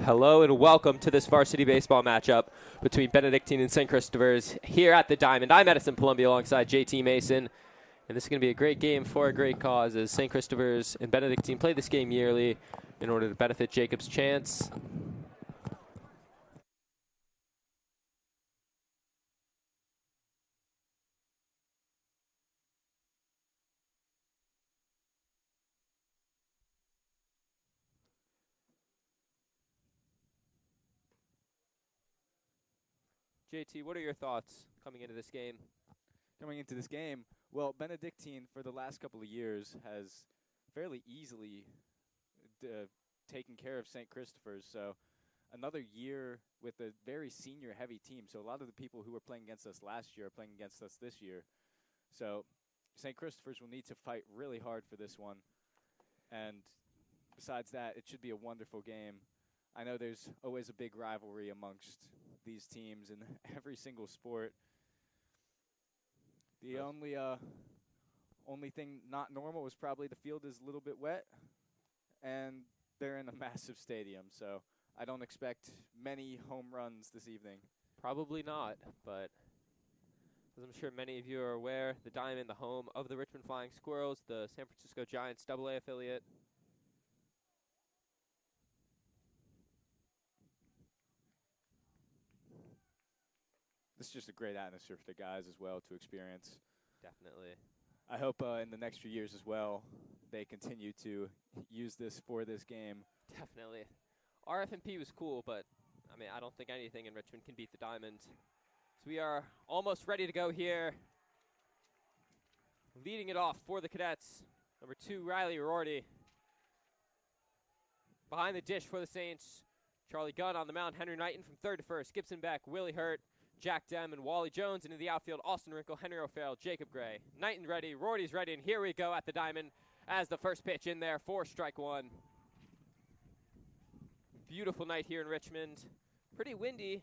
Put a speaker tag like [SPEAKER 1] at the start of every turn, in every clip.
[SPEAKER 1] Hello and welcome to this varsity baseball matchup between Benedictine and St. Christopher's here at the Diamond. I'm Edison Columbia alongside JT Mason, and this is going to be a great game for a great cause as St. Christopher's and Benedictine play this game yearly in order to benefit Jacob's Chance. JT, what are your thoughts coming into this game?
[SPEAKER 2] Coming into this game, well, Benedictine for the last couple of years has fairly easily taken care of St. Christopher's. So another year with a very senior-heavy team. So a lot of the people who were playing against us last year are playing against us this year. So St. Christopher's will need to fight really hard for this one. And besides that, it should be a wonderful game. I know there's always a big rivalry amongst these teams in every single sport. The only thing not normal is probably the field is a little bit wet, and they're in a massive stadium, so I don't expect many home runs this evening.
[SPEAKER 1] Probably not, but as I'm sure many of you are aware, the Diamond, the home of the Richmond Flying Squirrels, the San Francisco Giants AA affiliate.
[SPEAKER 2] This is just a great atmosphere for the guys as well to experience.
[SPEAKER 1] Definitely.
[SPEAKER 2] I hope in the next few years as well, they continue to use this for this game.
[SPEAKER 1] Definitely. RF&P was cool, but I mean, I don't think anything in Richmond can beat the Diamond. So we are almost ready to go here. Leading it off for the Cadets, number 2, Riley Rorty. Behind the dish for the Saints, Charlie Gunn on the mound, Henry Knighton from third to first, Gibson Beck, Willie Hurt, Jack Dem, and Wally Jones. Into the outfield, Austin Wrinkle, Henry O'Farrell, Jacob Gray. Knighton ready, Rorty's ready, and here we go at the Diamond as the first pitch in there for strike one. Beautiful night here in Richmond. Pretty windy.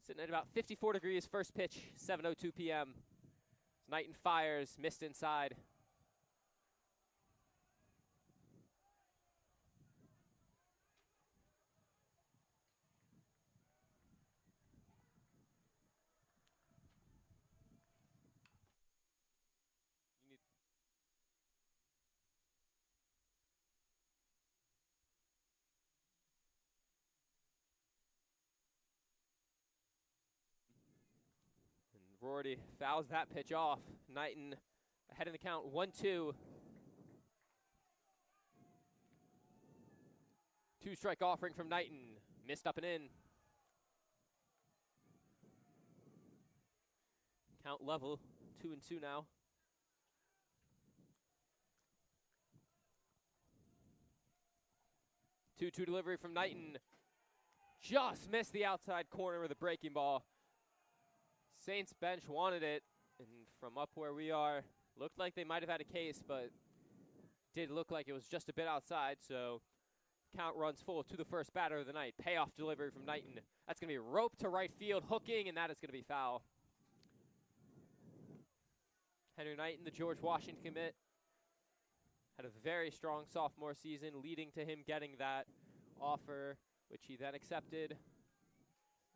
[SPEAKER 1] Sitting at about 54 degrees. First pitch, 7:02 p.m. Knighton fires, missed inside. Rorty fouls that pitch off. Knighton ahead in the count, 1-2. 2-strike offering from Knighton. Missed up and in. Count level, 2-2 now. Two delivery from Knighton. Just missed the outside corner with a breaking ball. Saints bench wanted it, and from up where we are, looked like they might have had a case, but did look like it was just a bit outside, so count runs full to the first batter of the night. Payoff delivery from Knighton. That's going to be roped to right field, hooking, and that is going to be foul. Henry Knighton, the George Washington commit, had a very strong sophomore season, leading to him getting that offer, which he then accepted.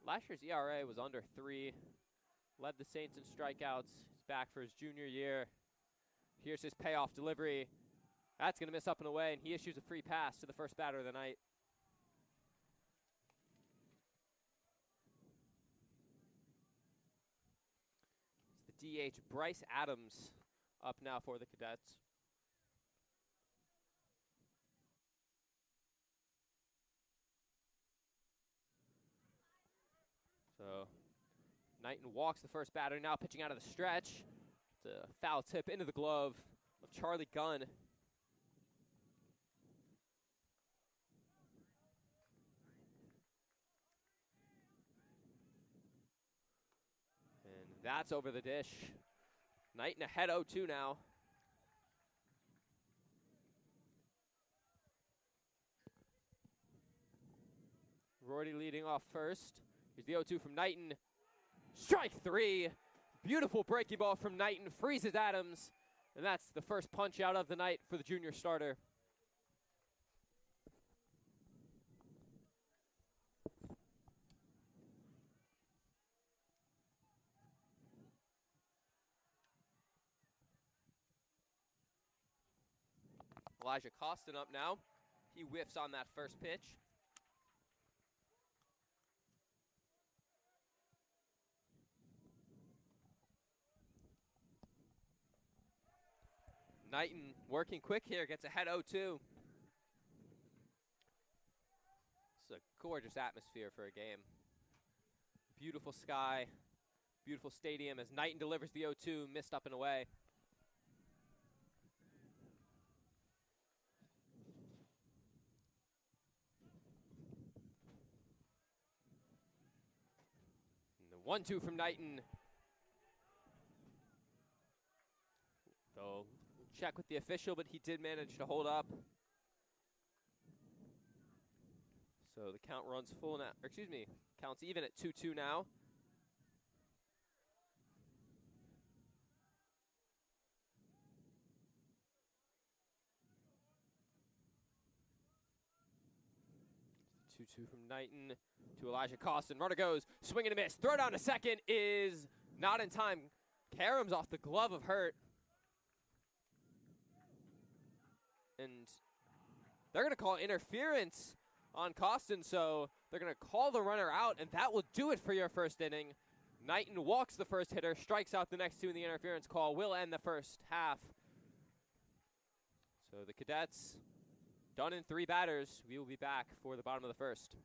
[SPEAKER 1] Last year's ERA was under 3. Led the Saints in strikeouts. He's back for his junior year. Here's his payoff delivery. That's going to miss up and away, and he issues a free pass to the first batter of the night. It's the DH, Bryce Adams, up now for the Cadets. So Knighton walks the first batter, now pitching out of the stretch. It's a foul tip into the glove of Charlie Gunn. And that's over the dish. Knighton ahead 0-2 now. Rorty leading off first. Here's the 0-2 from Knighton. Strike 3. Beautiful breaking ball from Knighton. Freezes Adams. And that's the first punch out of the night for the junior starter. Elijah Costin up now. He whiffs on that first pitch. Knighton working quick here, gets ahead 0-2. This is a gorgeous atmosphere for a game. Beautiful sky, beautiful stadium as Knighton delivers the 0-2, missed up and away. And the 1-2 from Knighton. They'll check with the official, but he did manage to hold up. So the count runs full now, or excuse me, counts even at 2-2 now. Two from Knighton to Elijah Costin. Runner goes, swing and a miss. Throw down to second is not in time. Karam's off the glove of Hurt. And they're going to call interference on Costin, so they're going to call the runner out, and that will do it for your first inning. Knighton walks the first hitter, strikes out the next two, and the interference call will end the first half. So the Cadets done in 3 batters. We will be back for the bottom of the first.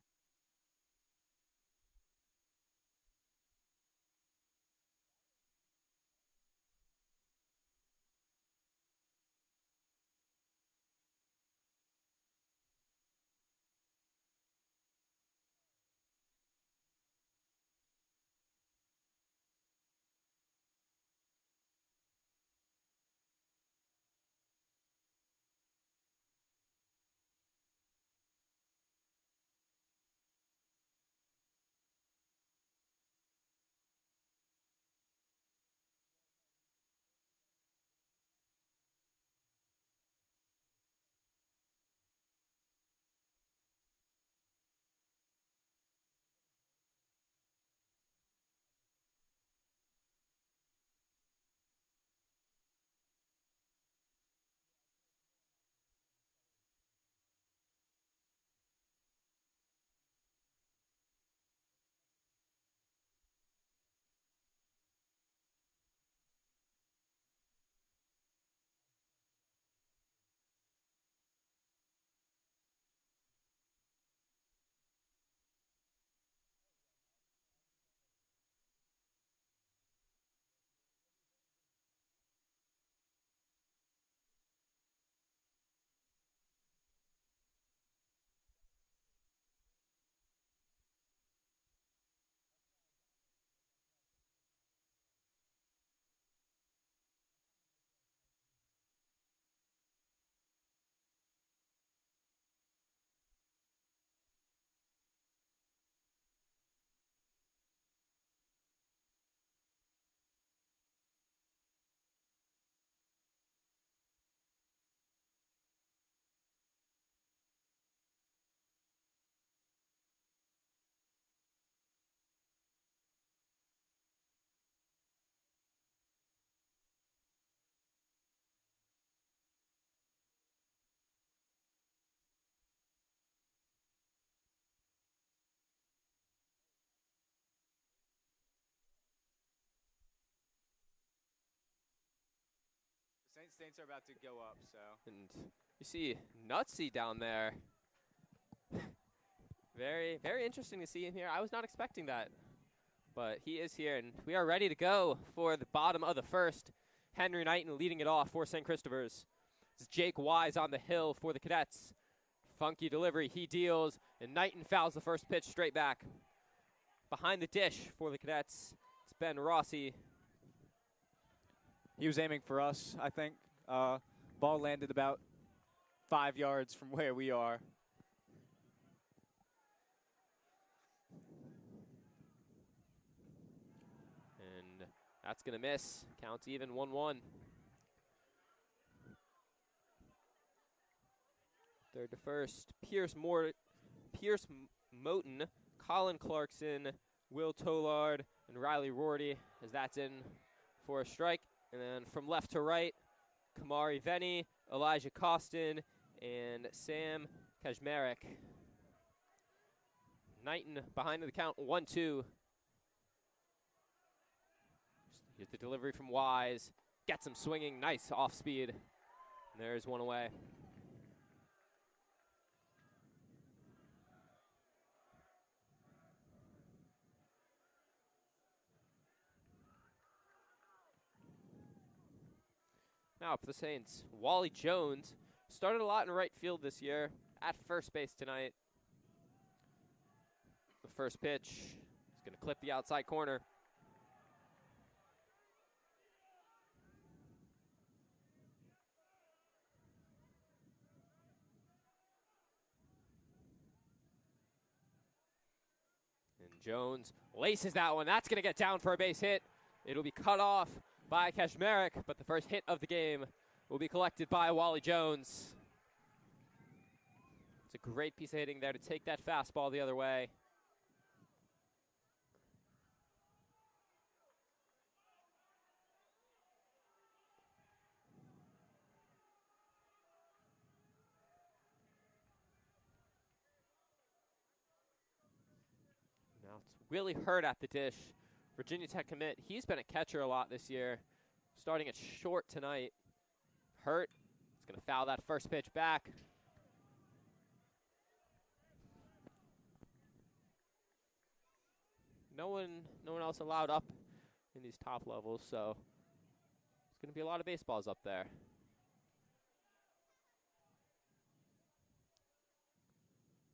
[SPEAKER 2] Saints are about to go up, so.
[SPEAKER 1] And you see Nutsy down there. Very, very interesting to see him here. I was not expecting that, but he is here, and we are ready to go for the bottom of the first. Henry Knighton leading it off for St. Christopher's. This is Jake Wise on the hill for the Cadets. Funky delivery, he deals, and Knighton fouls the first pitch straight back. Behind the dish for the Cadets, it's Ben Rossi.
[SPEAKER 2] He was aiming for us, I think. Ball landed about 5 yards from where we are.
[SPEAKER 1] And that's going to miss. Counts even 1-1. Third to first. Pierce Moten, Colin Clarkson, Will Tollard, and Riley Rorty, as that's in for a strike. And then from left to right, Kamari Venny, Elijah Costin, and Sam Kajmarek. Knighton behind the count, 1-2. Here's the delivery from Wise. Gets him swinging, nice off speed. And there's one away. Now for the Saints, Wally Jones started a lot in right field this year, at first base tonight. The first pitch is going to clip the outside corner. And Jones laces that one. That's going to get down for a base hit. It'll be cut off by Kajmarek, but the first hit of the game will be collected by Wally Jones. It's a great piece of hitting there to take that fastball the other way. Now it's Willie Hurt at the dish. Virginia Tech commit. He's been a catcher a lot this year, starting at short tonight. Hurt is going to foul that first pitch back. No one else allowed up in these top levels, so it's going to be a lot of baseballs up there.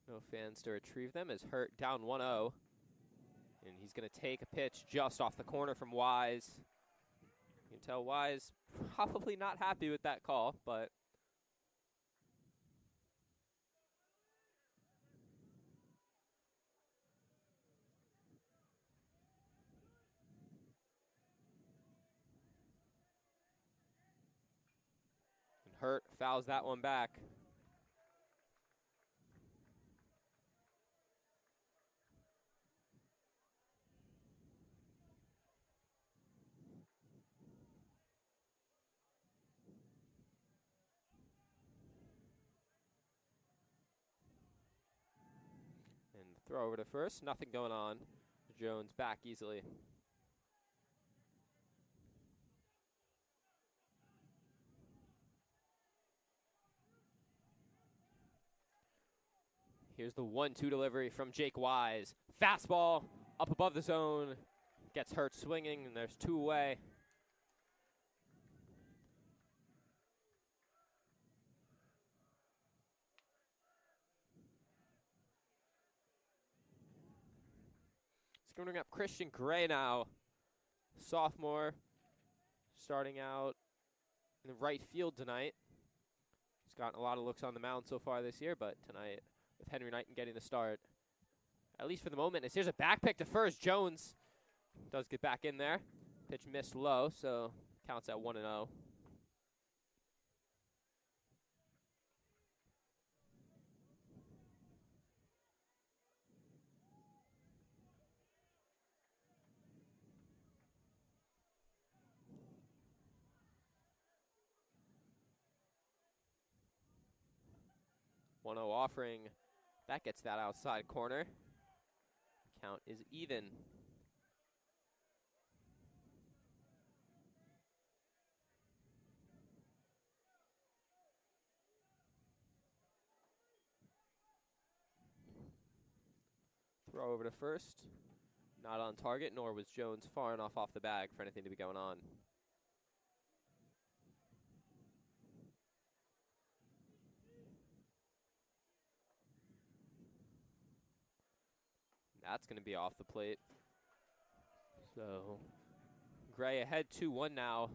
[SPEAKER 1] No fans to retrieve them as Hurt down 1-0. And he's going to take a pitch just off the corner from Wise. You can tell Wise probably not happy with that call, but and Hurt fouls that one back. Throw over to first, nothing going on. Jones back easily. Here's the 1-2 delivery from Jake Wise. Fastball up above the zone. Gets Hurt swinging, and there's two away. Going to bring up Christian Gray now, sophomore, starting out in the right field tonight. He's gotten a lot of looks on the mound so far this year, but tonight with Henry Knighton getting the start, at least for the moment. Here's a back pick to first. Jones does get back in there. Pitch missed low, so counts at 1-0. Offering. That gets that outside corner. Count is even. Throw over to first. Not on target, nor was Jones far enough off the bag for anything to be going on. That's going to be off the plate. So Gray ahead 2-1 now.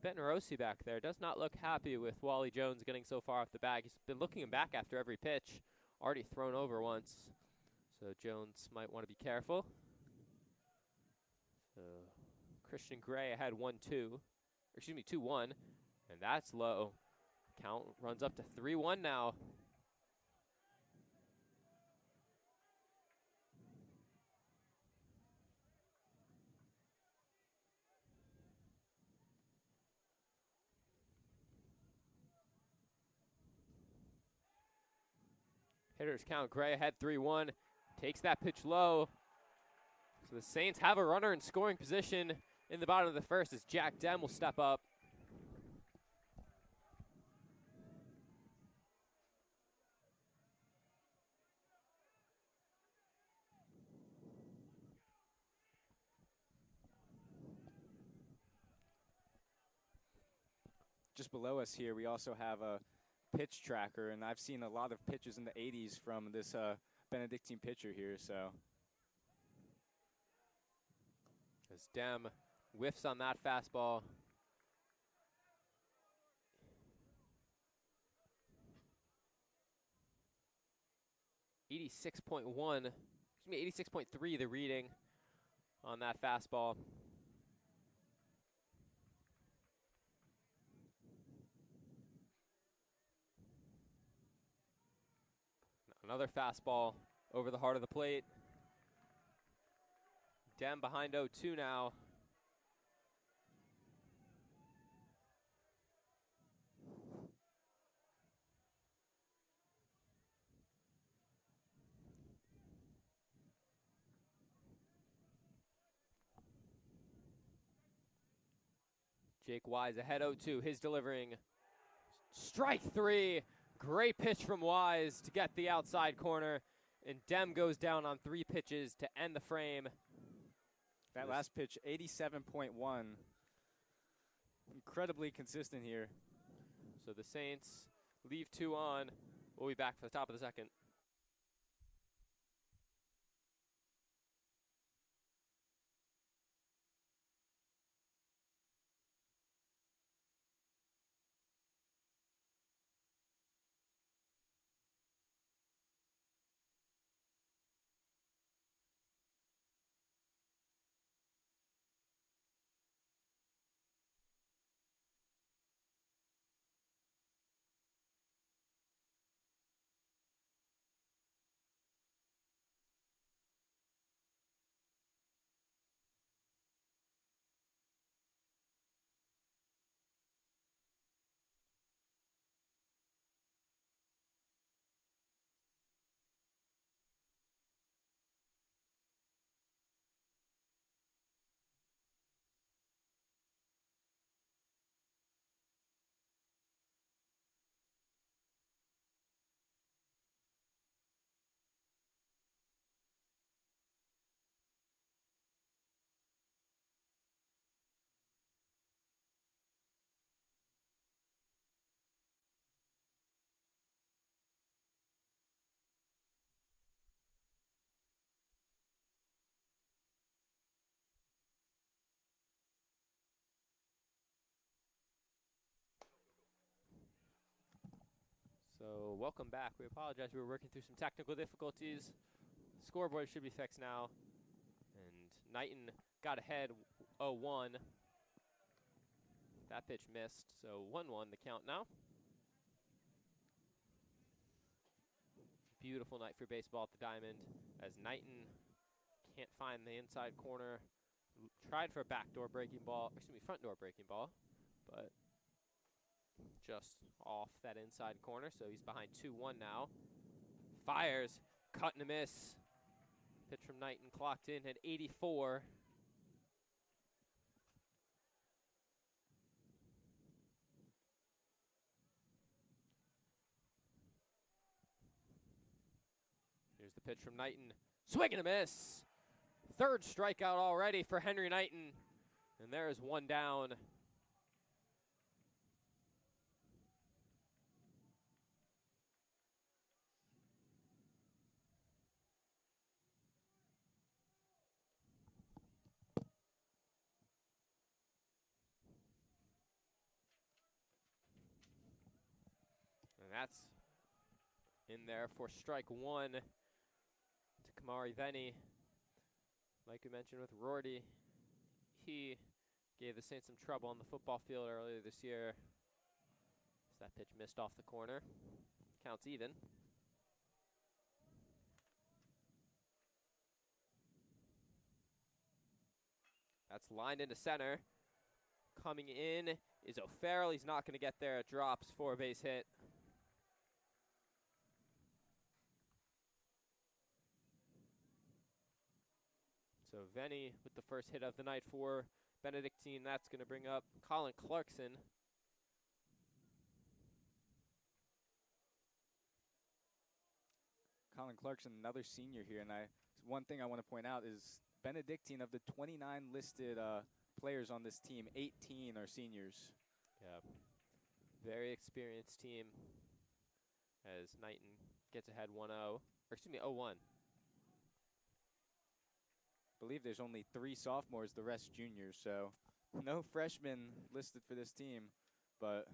[SPEAKER 1] Benton Rossi back there does not look happy with Wally Jones getting so far off the bag. He's been looking him back after every pitch. Already thrown over once. So Jones might want to be careful. So Christian Gray ahead 2-1. And that's low. Count runs up to 3-1 now. Hitters count. Gray ahead 3-1. Takes that pitch low. So the Saints have a runner in scoring position in the bottom of the first as Jack Dem will step up.
[SPEAKER 2] Just below us here, we also have a pitch tracker, and I've seen a lot of pitches in the 80s from this Benedictine pitcher here. So
[SPEAKER 1] as Dem whiffs on that fastball. .1, 86.3 the reading on that fastball. Another fastball over the heart of the plate. Dem behind 0-2 now. Jake Wise ahead 0-2. His delivering strike 3. Great pitch from Wise to get the outside corner. And Dem goes down on 3 pitches to end the frame.
[SPEAKER 2] That last pitch, 87.1. Incredibly consistent here.
[SPEAKER 1] So the Saints leave 2 on. We'll be back for the top of the second. So welcome back. We apologize. We were working through some technical difficulties. Scoreboard should be fixed now. And Knighton got ahead 0-1. That pitch missed. So 1-1 the count now. Beautiful night for baseball at the Diamond as Knighton can't find the inside corner. Tried for a backdoor breaking ball, excuse me, front door breaking ball, but just off that inside corner, so he's behind 2-1 now. Fires, cut and a miss. Pitch from Knighton clocked in at 84. Here's the pitch from Knighton. Swing and a miss. Third strikeout already for Henry Knighton. And there is one down. And that's in there for strike 1 to Kamari Venny. Like we mentioned with Rorty, he gave the Saints some trouble on the football field earlier this year. As that pitch missed off the corner. Counts even. That's lined into center. Coming in is O'Farrell. He's not going to get there. It drops for a base hit. So Venny with the first hit of the night for Benedictine. That's going to bring up Colin Clarkson.
[SPEAKER 2] Colin Clarkson, another senior here, and one thing I want to point out is Benedictine, of the 29 listed players on this team, 18 are seniors.
[SPEAKER 1] Yeah, very experienced team as Knighton gets ahead 1-0, or excuse me, 0-1.
[SPEAKER 2] I believe there's only 3 sophomores, the rest juniors, so no freshmen listed for this team, but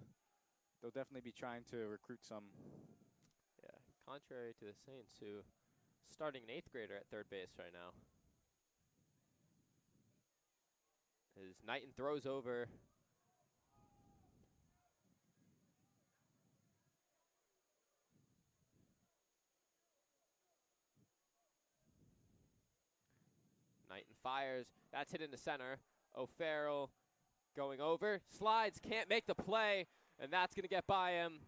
[SPEAKER 2] they'll definitely be trying to recruit some.
[SPEAKER 1] Yeah, contrary to the Saints, who starting an 8th grader at third base right now. As Knighton throws over. Knighton fires. That's hit into center. O'Farrell going over. Slides, can't make the play, and that's going to get by him.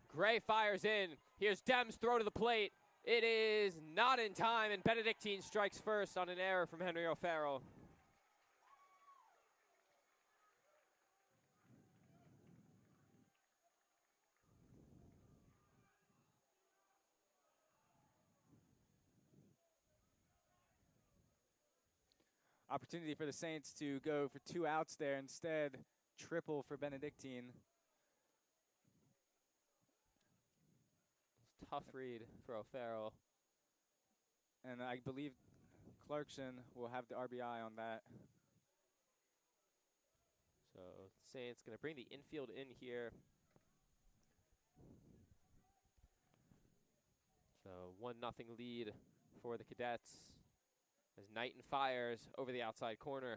[SPEAKER 1] Gray fires in. Here's Dem's throw to the plate. It is not in time, and Benedictine strikes first on an error from Henry O'Farrell.
[SPEAKER 2] Opportunity for the Saints to go for 2 outs there. Instead, triple for Benedictine.
[SPEAKER 1] Tough read for O'Farrell.
[SPEAKER 2] And I believe Clarkson will have the RBI on that.
[SPEAKER 1] So Saints going to bring the infield in here. So 1-0 lead for the Cadets as Knighton fires over the outside corner.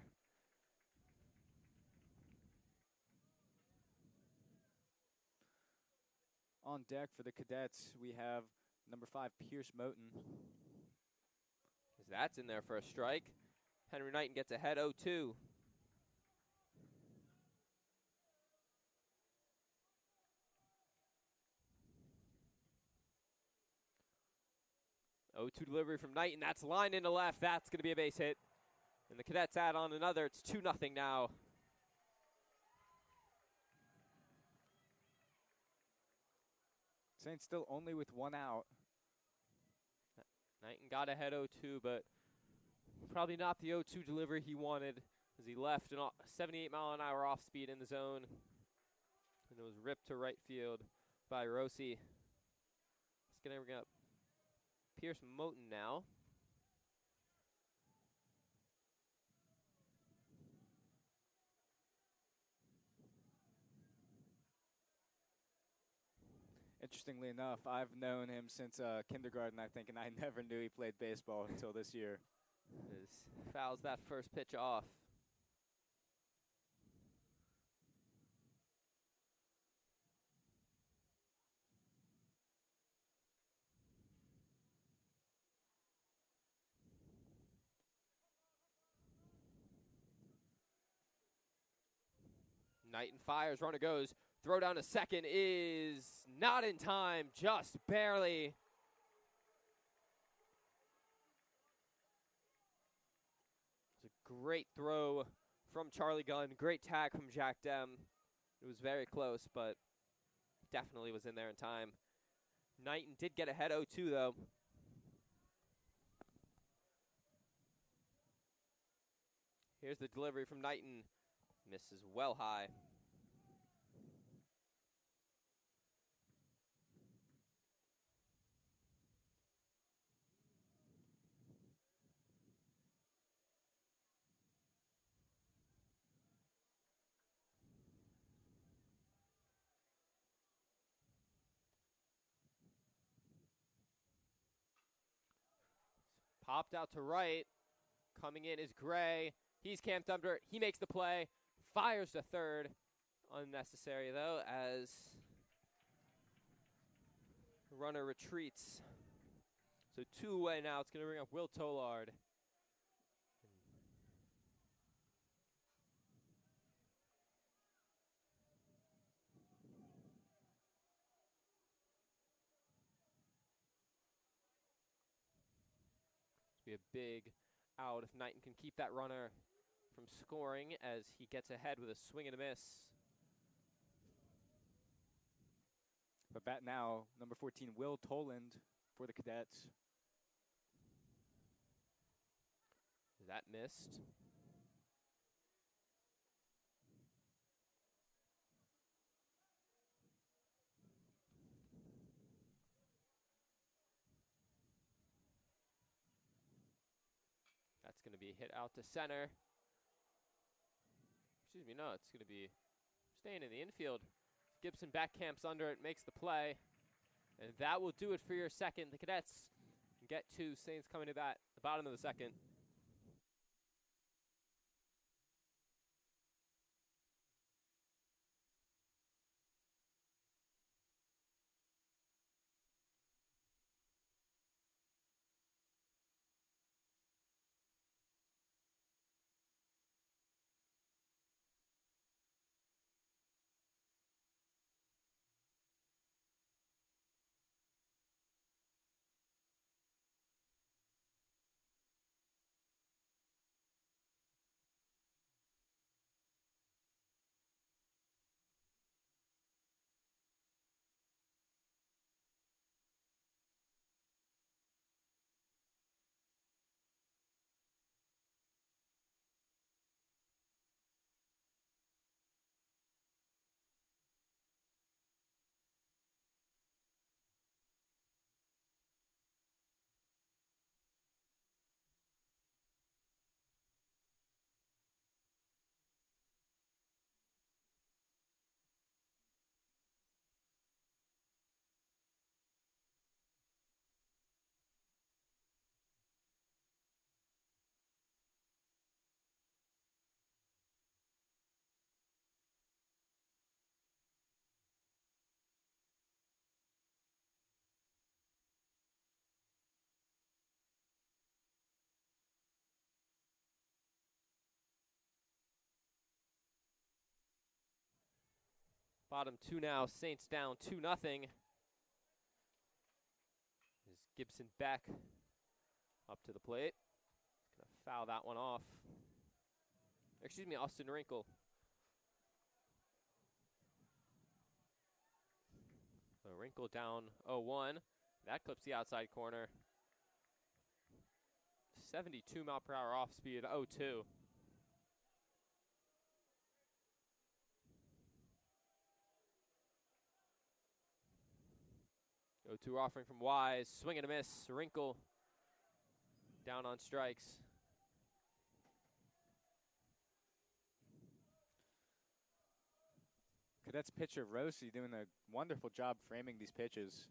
[SPEAKER 2] On deck for the Cadets, we have number 5, Pierce Moten.
[SPEAKER 1] As that's in there for a strike. Henry Knighton gets ahead 0-2. Oh, 2 delivery from Knighton. That's lined into left. That's going to be a base hit. And the Cadets add on another. It's 2-0 now.
[SPEAKER 2] Saints still only with 1 out.
[SPEAKER 1] Knighton got ahead 0-2, but probably not the 0-2 delivery he wanted, as he left a 78-mile-an-hour off speed in the zone. And it was ripped to right field by Rossi. It's going to bring up Pierce Moten now.
[SPEAKER 2] Interestingly enough, I've known him since kindergarten, I think, and I never knew he played baseball until this year.
[SPEAKER 1] Fouls that first pitch off. Knighton fires, runner goes. Throw down to second is not in time, just barely. It's a great throw from Charlie Gunn. Great tag from Jack Dem. It was very close, but definitely was in there in time. Knighton did get ahead 0-2, though. Here's the delivery from Knighton. Misses well high. Popped out to right. Coming in is Gray. He's camped under. He makes the play. Fires to third. Unnecessary, though, as runner retreats. So 2 away now. It's going to bring up Will Tollard. Be a big out if Knighton can keep that runner from scoring as he gets ahead with a swing and a miss.
[SPEAKER 2] But bat now, number 14, Will Toland for the Cadets.
[SPEAKER 1] That missed. That's going to be hit out to center. Excuse me, no, it's going to be staying in the infield. Gibson backcamps under it, makes the play. And that will do it for your second. The Cadets get two. Saints coming to bat the bottom of the second. Bottom two now, Saints down 2-0. Is Gibson back up to the plate. Gonna foul that one off. Excuse me, Austin Wrinkle. So Wrinkle down 0-1. That clips the outside corner. 72 mile per hour off speed, 0-2. 0-2 offering from Wise. Swing and a miss. Wrinkle down on strikes.
[SPEAKER 2] Cadets pitcher Rossi doing a wonderful job framing these pitches.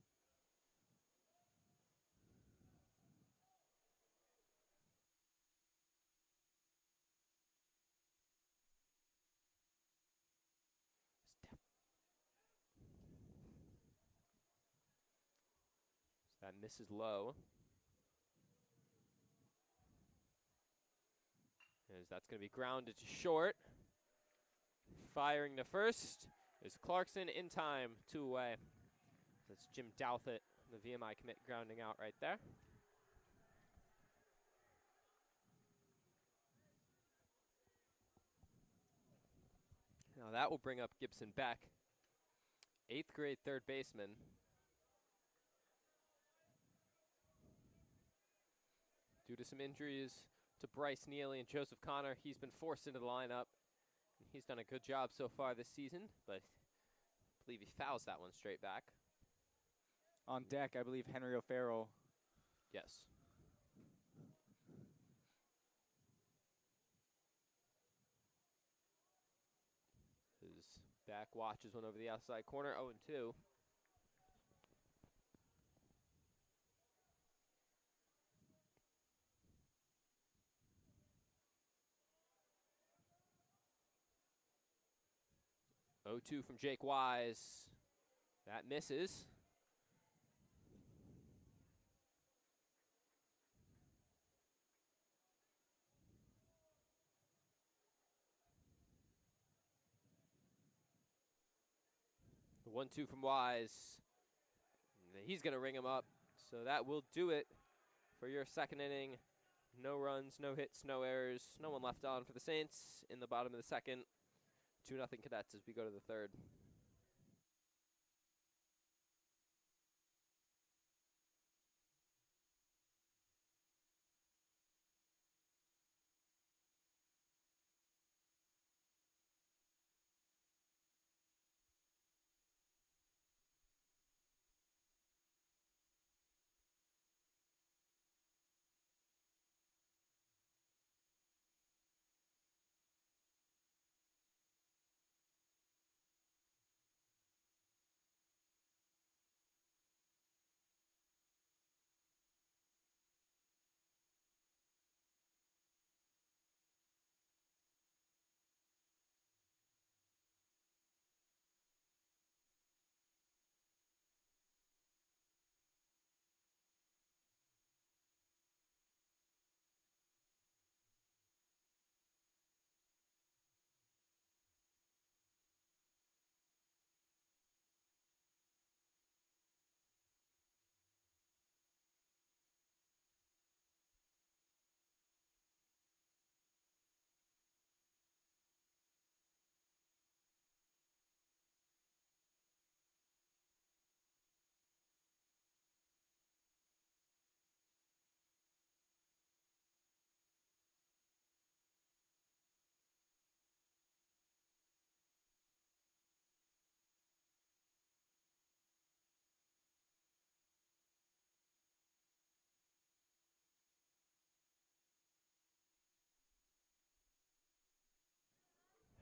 [SPEAKER 1] That misses low. As that's going to be grounded to short. Firing to first is Clarkson in time, 2 away. That's Jim Douthit, the VMI commit, grounding out right there. Now that will bring up Gibson back, 8th grade third baseman. Due to some injuries to Bryce Neely and Joseph Connor, he's been forced into the lineup. He's done a good job so far this season, but I believe he fouls that one straight back.
[SPEAKER 2] On deck, I believe Henry O'Farrell.
[SPEAKER 1] Yes. His back watches one over the outside corner, 0-2. From Jake Wise. That misses. The 1-2 from Wise. He's going to ring him up. So that will do it for your second inning. No runs, no hits, no errors, no one left on for the Saints in the bottom of the second. 2-0 Cadets as we go to the third.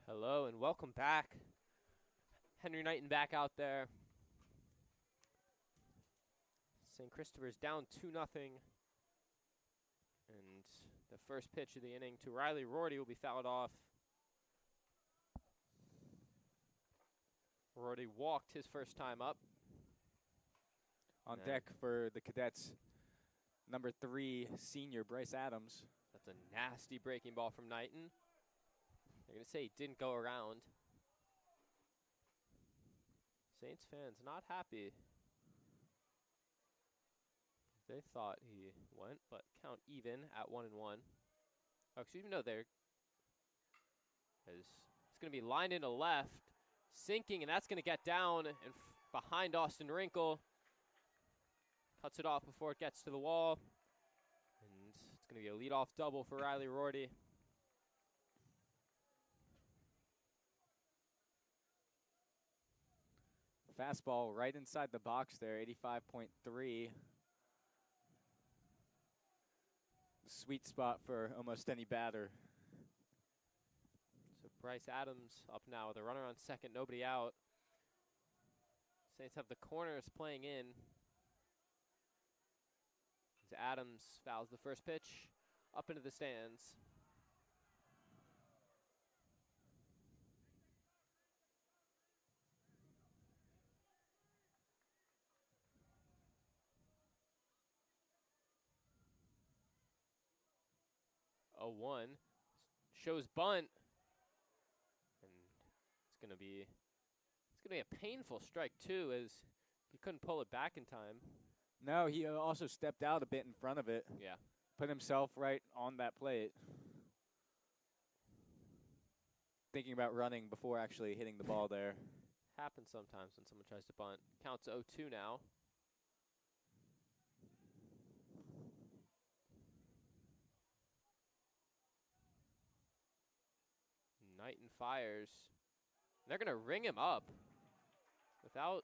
[SPEAKER 1] Hello and welcome back. Henry Knighton back out there. St. Christopher's down 2-0. And the first pitch of the inning to Riley Rorty will be fouled off. Rorty walked his first time up.
[SPEAKER 2] On deck for the Cadets, number 3 senior Bryce Adams.
[SPEAKER 1] That's a nasty breaking ball from Knighton. They're going to say he didn't go around. Saints fans not happy. They thought he went, but count even at 1-1. Oh, excuse me, no, it's going to be lined into left, sinking, and that's going to get down and behind Austin Wrinkle. Cuts it off before it gets to the wall. And it's going to be a leadoff double for Riley Rorty.
[SPEAKER 2] Fastball right inside the box there, 85.3. Sweet spot for almost any batter.
[SPEAKER 1] So Bryce Adams up now with a runner on second, nobody out. Saints have the corners playing in. As Adams fouls the first pitch up into the stands. A 1 shows bunt, and it's gonna be a painful strike too, as he couldn't pull it back in time.
[SPEAKER 2] No, he also stepped out a bit in front of it.
[SPEAKER 1] Yeah,
[SPEAKER 2] put himself right on that plate, thinking about running before actually hitting the ball there.
[SPEAKER 1] Happens sometimes when someone tries to bunt. Counts 0-2 now. Knighton fires. They're going to ring him up without,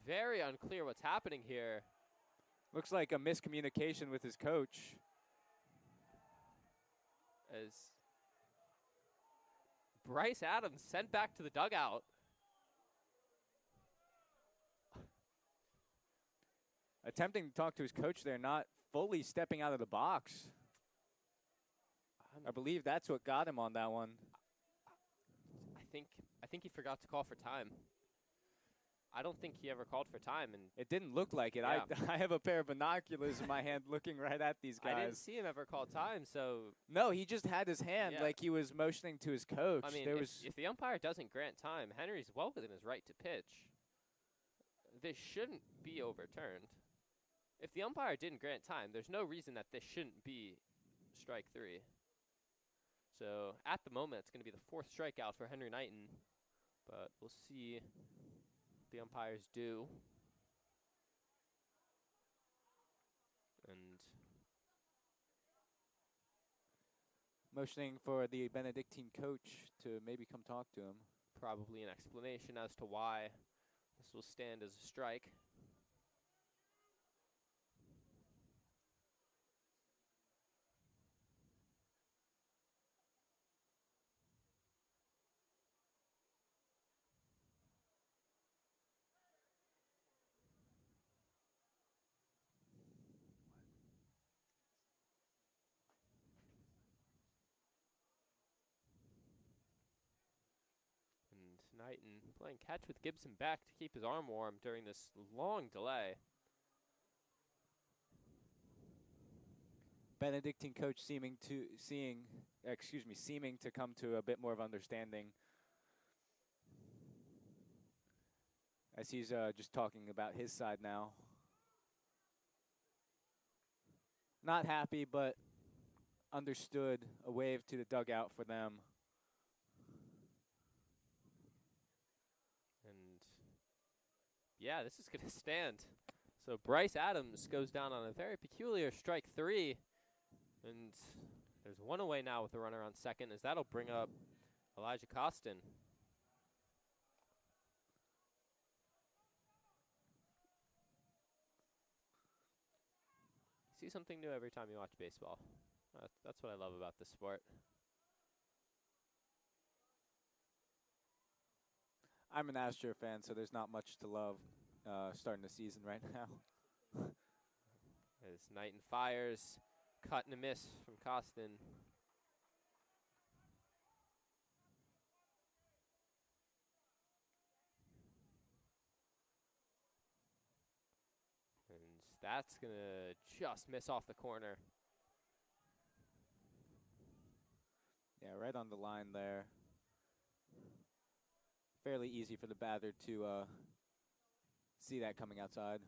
[SPEAKER 1] very unclear what's happening here.
[SPEAKER 2] Looks like a miscommunication with his coach.
[SPEAKER 1] As Bryce Adams sent back to the dugout.
[SPEAKER 2] Attempting to talk to his coach there, not fully stepping out of the box. I believe that's what got him on that one.
[SPEAKER 1] I think he forgot to call for time. I don't think he ever called for time, and
[SPEAKER 2] it didn't look like it.
[SPEAKER 1] Yeah.
[SPEAKER 2] I have a pair of binoculars in my hand looking right at these guys.
[SPEAKER 1] I didn't see him ever call time, so
[SPEAKER 2] no, he just had his hand like he was motioning to his coach.
[SPEAKER 1] I mean, if the umpire doesn't grant time, Henry's well within his right to pitch. This shouldn't be overturned. if the umpire didn't grant time, there's no reason that this shouldn't be strike 3. So at the moment, it's going to be the 4th strikeout for Henry Knighton, but we'll see what the umpires do. And
[SPEAKER 2] motioning for the Benedictine coach to maybe come talk to him.
[SPEAKER 1] probably an explanation as to why this will stand as a strike. Knighton playing catch with Gibson back to keep his arm warm during this long delay.
[SPEAKER 2] Benedictine coach seeming to come to a bit more of understanding as he's just talking about his side now. Not happy, but understood. A wave to the dugout for them.
[SPEAKER 1] And yeah, this is going to stand. So Bryce Adams goes down on a very peculiar strike 3. And there's one away now with the runner on second, as that'll bring up Elijah Costin. See something new every time you watch baseball. That's what I love about this sport.
[SPEAKER 2] I'm an Astro fan, so there's not much to love starting the season right now.
[SPEAKER 1] As Knighton fires, cut and a miss from Costin. And that's going to just miss off the corner.
[SPEAKER 2] Yeah, right on the line there. Fairly easy for the batter to see that coming outside.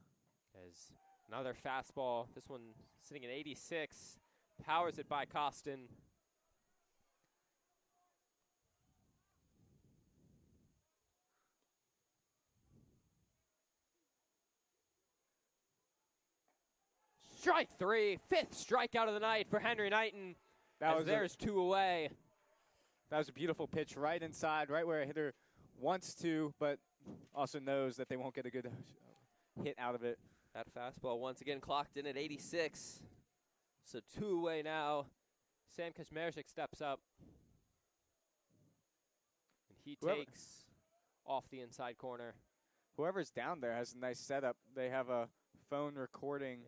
[SPEAKER 1] As another fastball, this one sitting at 86, powers it by Costin. Strike 3, 5th strikeout of the night for Henry Knighton. There's 2 away.
[SPEAKER 2] That was a beautiful pitch right inside, right where a hitter wants to, but also knows that they won't get a good hit out of it.
[SPEAKER 1] That fastball once again clocked in at 86. So 2 away now. Sam Kazmierczyk steps up. And he takes off the inside corner.
[SPEAKER 2] Whoever's down there has a nice setup. They have a phone recording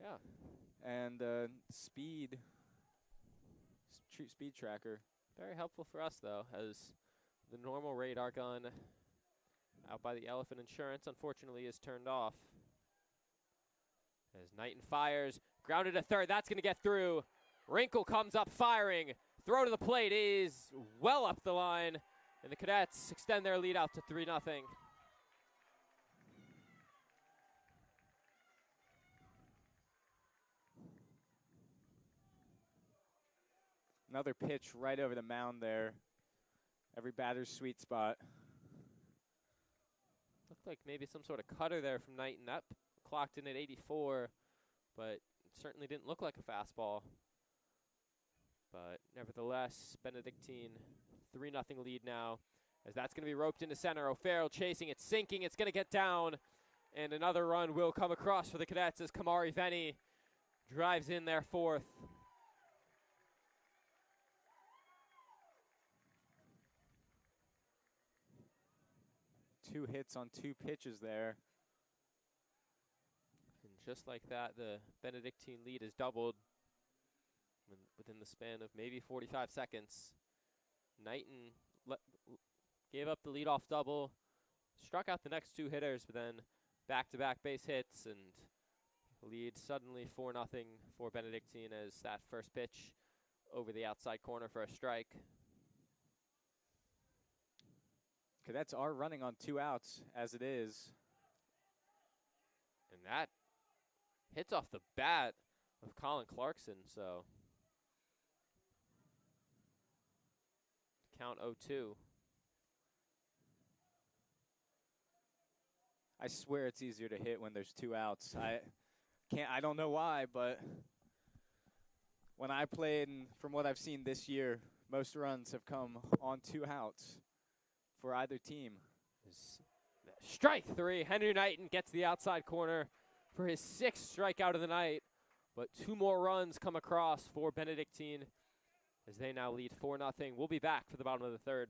[SPEAKER 2] and speed tracker.
[SPEAKER 1] Very helpful for us, though, as the normal radar gun out by the Elephant Insurance, unfortunately, is turned off. As Knighton fires, grounded to third, that's going to get through. Wrinkle comes up firing. Throw to the plate is well up the line, and the Cadets extend their lead out to 3-0.
[SPEAKER 2] Another pitch right over the mound there. Every batter's sweet spot.
[SPEAKER 1] Looked like maybe some sort of cutter there from Knighton. That clocked in at 84, but it certainly didn't look like a fastball. But nevertheless, Benedictine 3-0 lead now, as that's going to be roped into center. O'Farrell chasing it, sinking. It's going to get down, and another run will come across for the Cadets as Kamari Venny drives in their 4th.
[SPEAKER 2] Two hits on 2 pitches there.
[SPEAKER 1] And just like that, the Benedictine lead is doubled within the span of maybe 45 seconds. Knighton gave up the leadoff double, struck out the next 2 hitters, but then back-to-back base hits, and lead suddenly 4-0 for Benedictine as that first pitch over the outside corner for a strike.
[SPEAKER 2] Cadets are running on 2 outs as it is.
[SPEAKER 1] And that hits off the bat of Colin Clarkson, so count 0-2.
[SPEAKER 2] I swear it's easier to hit when there's 2 outs. I don't know why, but when I played, and from what I've seen this year, most runs have come on 2 outs for either team.
[SPEAKER 1] Strike 3. Henry Knighton gets the outside corner for his 6th strikeout of the night, but 2 more runs come across for Benedictine as they now lead 4-0. We'll be back for the bottom of the 3rd.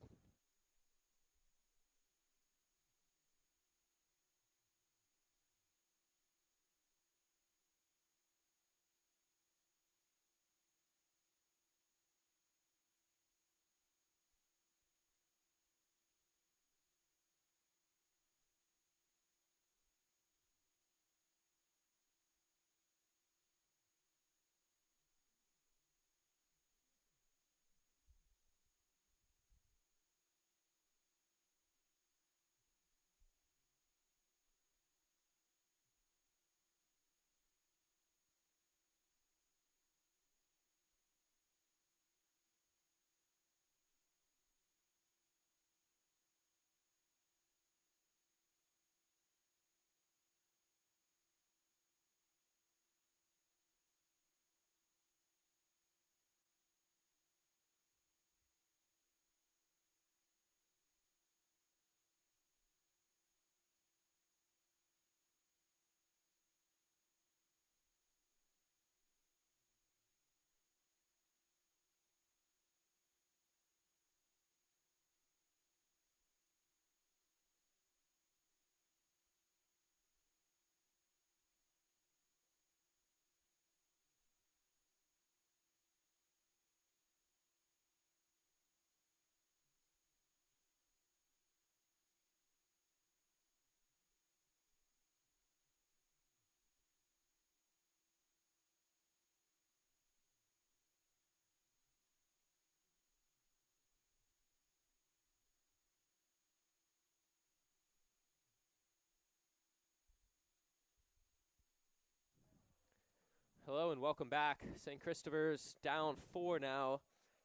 [SPEAKER 1] Hello and welcome back. St. Christopher's down 4 now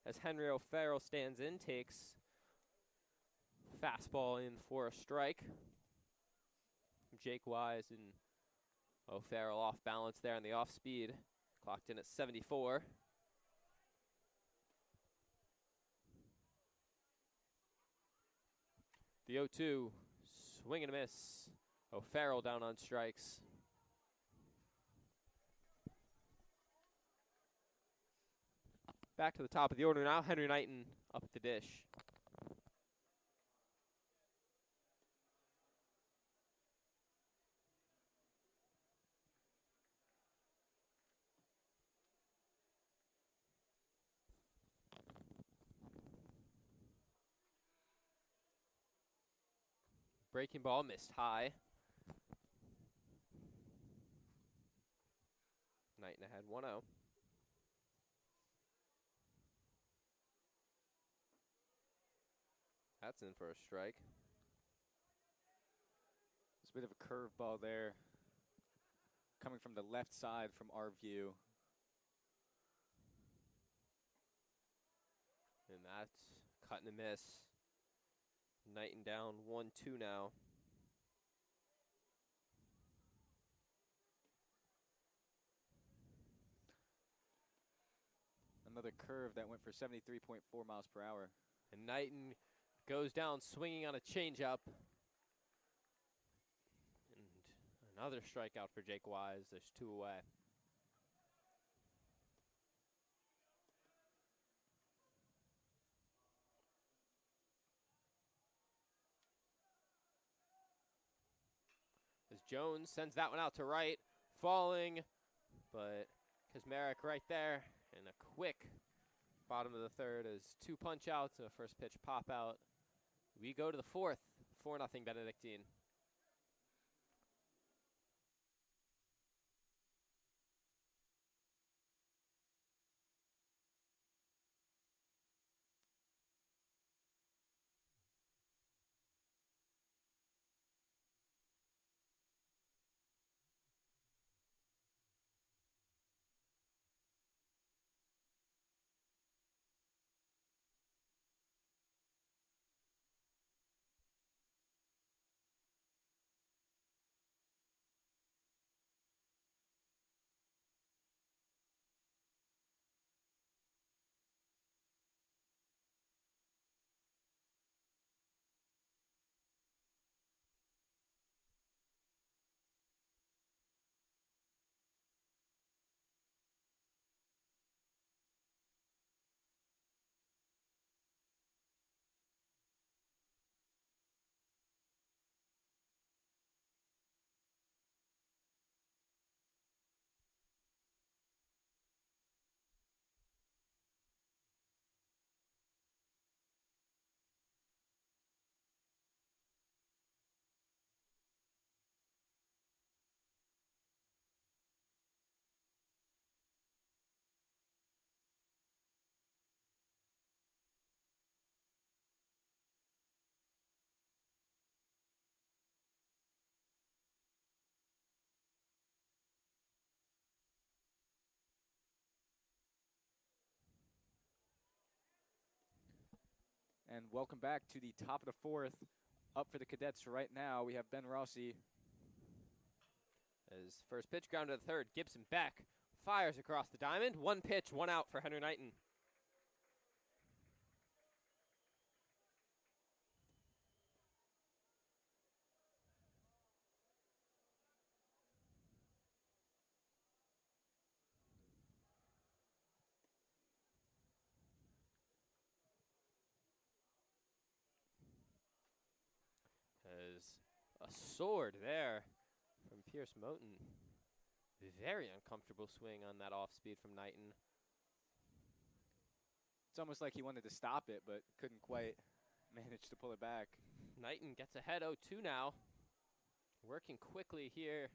[SPEAKER 1] as Henry O'Farrell stands in, takes fastball in for a strike. Jake Wise and O'Farrell off balance there on the off speed. Clocked in at 74. The 0-2, swing and a miss. O'Farrell down on strikes. Back to the top of the order now. Henry Knighton up at the dish. Breaking ball missed high. Knighton ahead 1-0. That's in for a strike.
[SPEAKER 2] There's a bit of a curveball there coming from the left side from our view.
[SPEAKER 1] And that's cut and a miss. Knighton down 1-2 now.
[SPEAKER 2] Another curve that went for 73.4 miles per hour.
[SPEAKER 1] And Knighton goes down swinging on a changeup. And another strikeout for Jake Wise. There's 2 away. As Jones sends that one out to right, falling, but Kazmarek right there, and a quick bottom of the 3rd as 2 punch outs, a first pitch pop out. We go to the 4th, 4-0 Benedictine.
[SPEAKER 2] And welcome back to the top of the fourth. Up for the Cadets right now, we have Ben Rossi.
[SPEAKER 1] As first pitch ground to the third, Gibson back, fires across the diamond. One pitch, one out for Henry Knighton. As a sword there from Pierce Moten. Very uncomfortable swing on that off speed from Knighton.
[SPEAKER 2] It's almost like he wanted to stop it, but couldn't quite manage to pull it back.
[SPEAKER 1] Knighton gets ahead 0-2 now. Working quickly here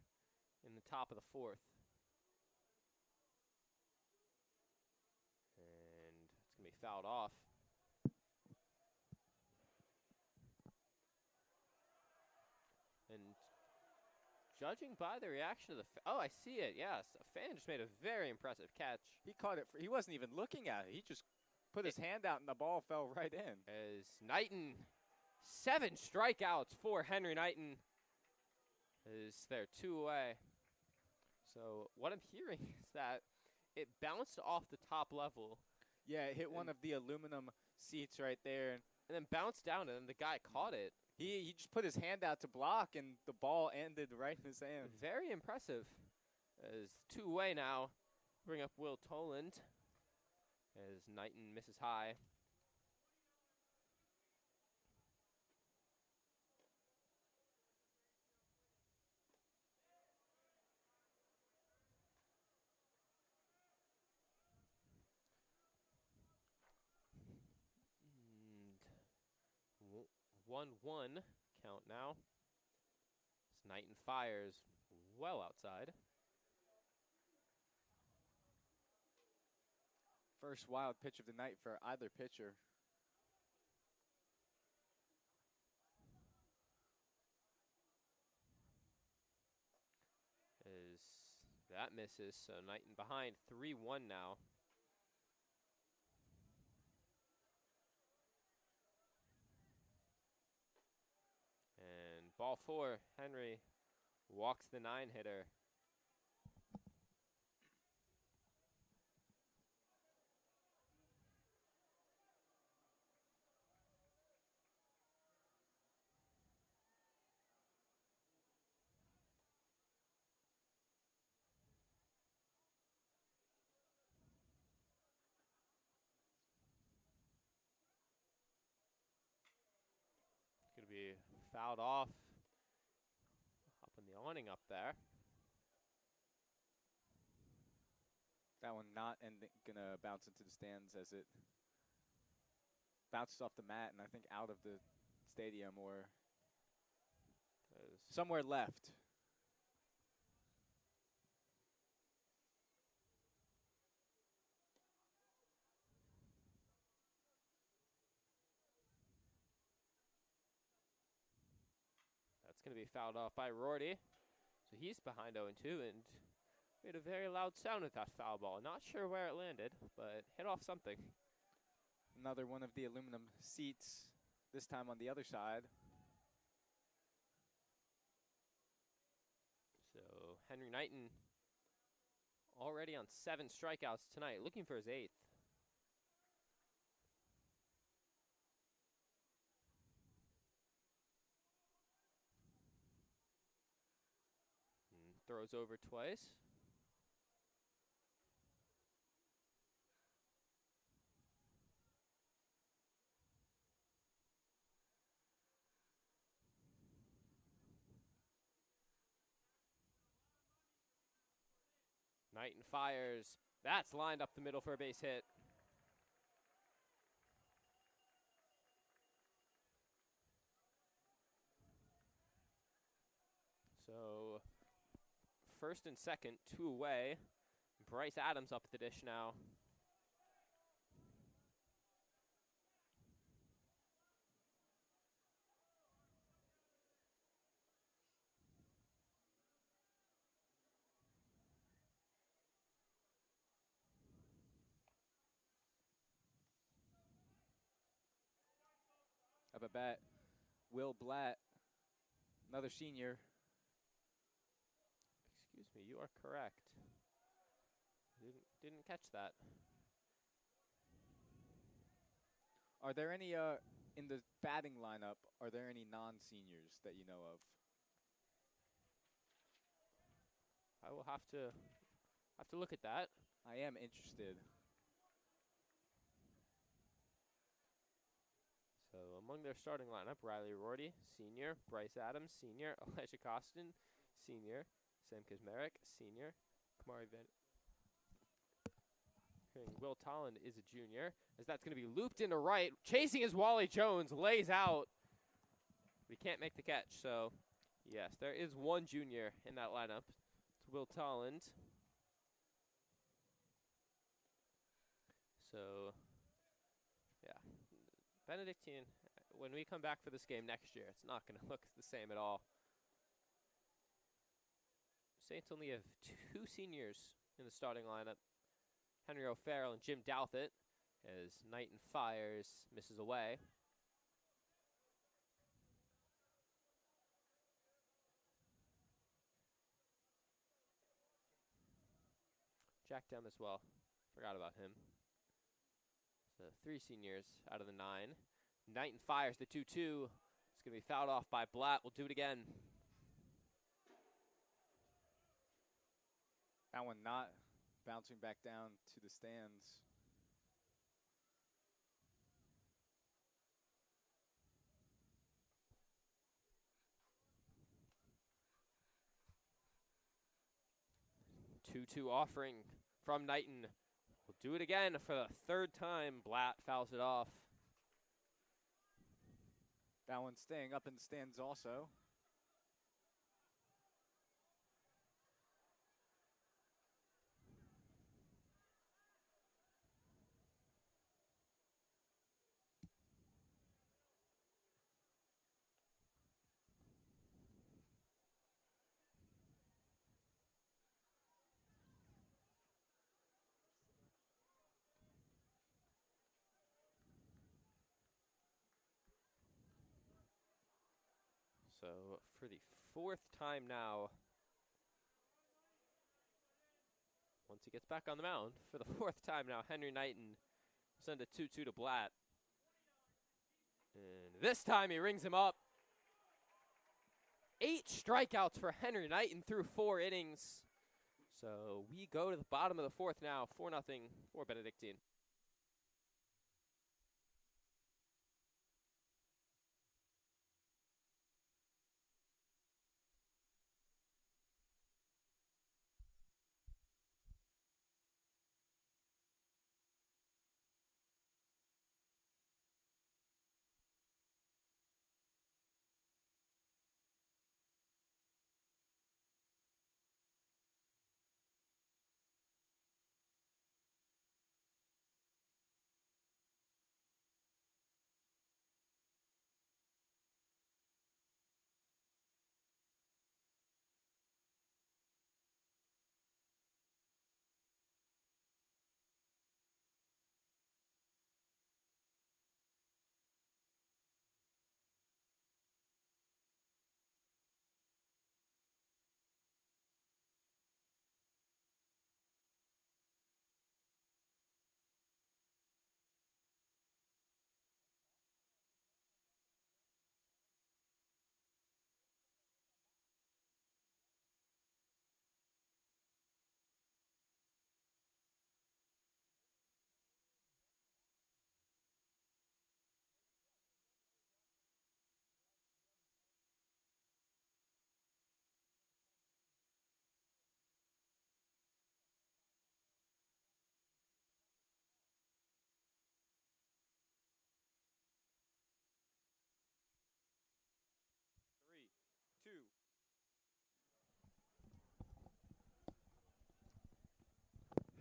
[SPEAKER 1] in the top of the fourth. And it's going to be fouled off. And judging by the reaction of the oh, I see it, yes. A fan just made a very impressive catch.
[SPEAKER 2] He caught it. He wasn't even looking at it. He just put his hand out and the ball fell right in.
[SPEAKER 1] As Knighton, 7 strikeouts for Henry Knighton. As they're 2 away. So what I'm hearing is that it bounced off the top level.
[SPEAKER 2] Yeah, it hit one of the aluminum seats right there.
[SPEAKER 1] And then bounced down, and then the guy caught it.
[SPEAKER 2] He just put his hand out to block, and the ball ended right in his hand.
[SPEAKER 1] Very impressive. As 2 away now. Bring up Will Toland. As Knighton misses high. And 1-1 count now. As Knighton fires well outside.
[SPEAKER 2] First wild pitch of the night for either pitcher.
[SPEAKER 1] As that misses, so Knighton behind 3-1 now. And ball 4, Henry walks the 9-hitter. Going to be fouled off. Up in the awning up there.
[SPEAKER 2] That one not gonna bounce into the stands as it bounces off the mat and I think out of the stadium or somewhere left.
[SPEAKER 1] That's going to be fouled off by Rorty. So he's behind 0-2 and made a very loud sound with that foul ball. Not sure where it landed, but hit off something.
[SPEAKER 2] Another one of the aluminum seats, this time on the other side.
[SPEAKER 1] So Henry Knighton already on 7 strikeouts tonight, looking for his 8th. And throws over twice. Knighton fires. That's lined up the middle for a base hit. So first and second, 2 away. Bryce Adams up the dish now.
[SPEAKER 2] Up at bat, Will Blatt, another senior.
[SPEAKER 1] Excuse me, you are correct. Didn't catch that.
[SPEAKER 2] Are there any in the batting lineup? Are there any non-seniors that you know of?
[SPEAKER 1] I will have to look at that.
[SPEAKER 2] I am interested.
[SPEAKER 1] So among their starting lineup, Riley Rorty, senior. Bryce Adams, senior. Elijah Costin, senior. Sam Kazmarek, senior. Kamari Van. Will Tolland is a junior, as that's going to be looped into right. Chasing is Wally Jones, lays out. We can't make the catch, so yes, there is one junior in that lineup. It's Will Tolland. So, yeah, Benedictine, when we come back for this game next year, it's not going to look the same at all. Saints only have 2 seniors in the starting lineup. Henry O'Farrell and Jim Douthit, as Knighton fires, misses away. Jack Dem as well. Forgot about him. So 3 seniors out of the 9. Knighton fires the 2-2. It's going to be fouled off by Blatt. We'll do it again.
[SPEAKER 2] That one not bouncing back down to the stands.
[SPEAKER 1] Two offering from Knighton. We'll do it again for the 3rd time. Blatt fouls it off.
[SPEAKER 2] That one staying up in the stands also.
[SPEAKER 1] So for the 4th time now, once he gets back on the mound, for the 4th time now, Henry Knighton send a 2-2 to Blatt. And this time he rings him up. 8 strikeouts for Henry Knighton through 4 innings. So we go to the bottom of the 4th now, 4-0 for Benedictine.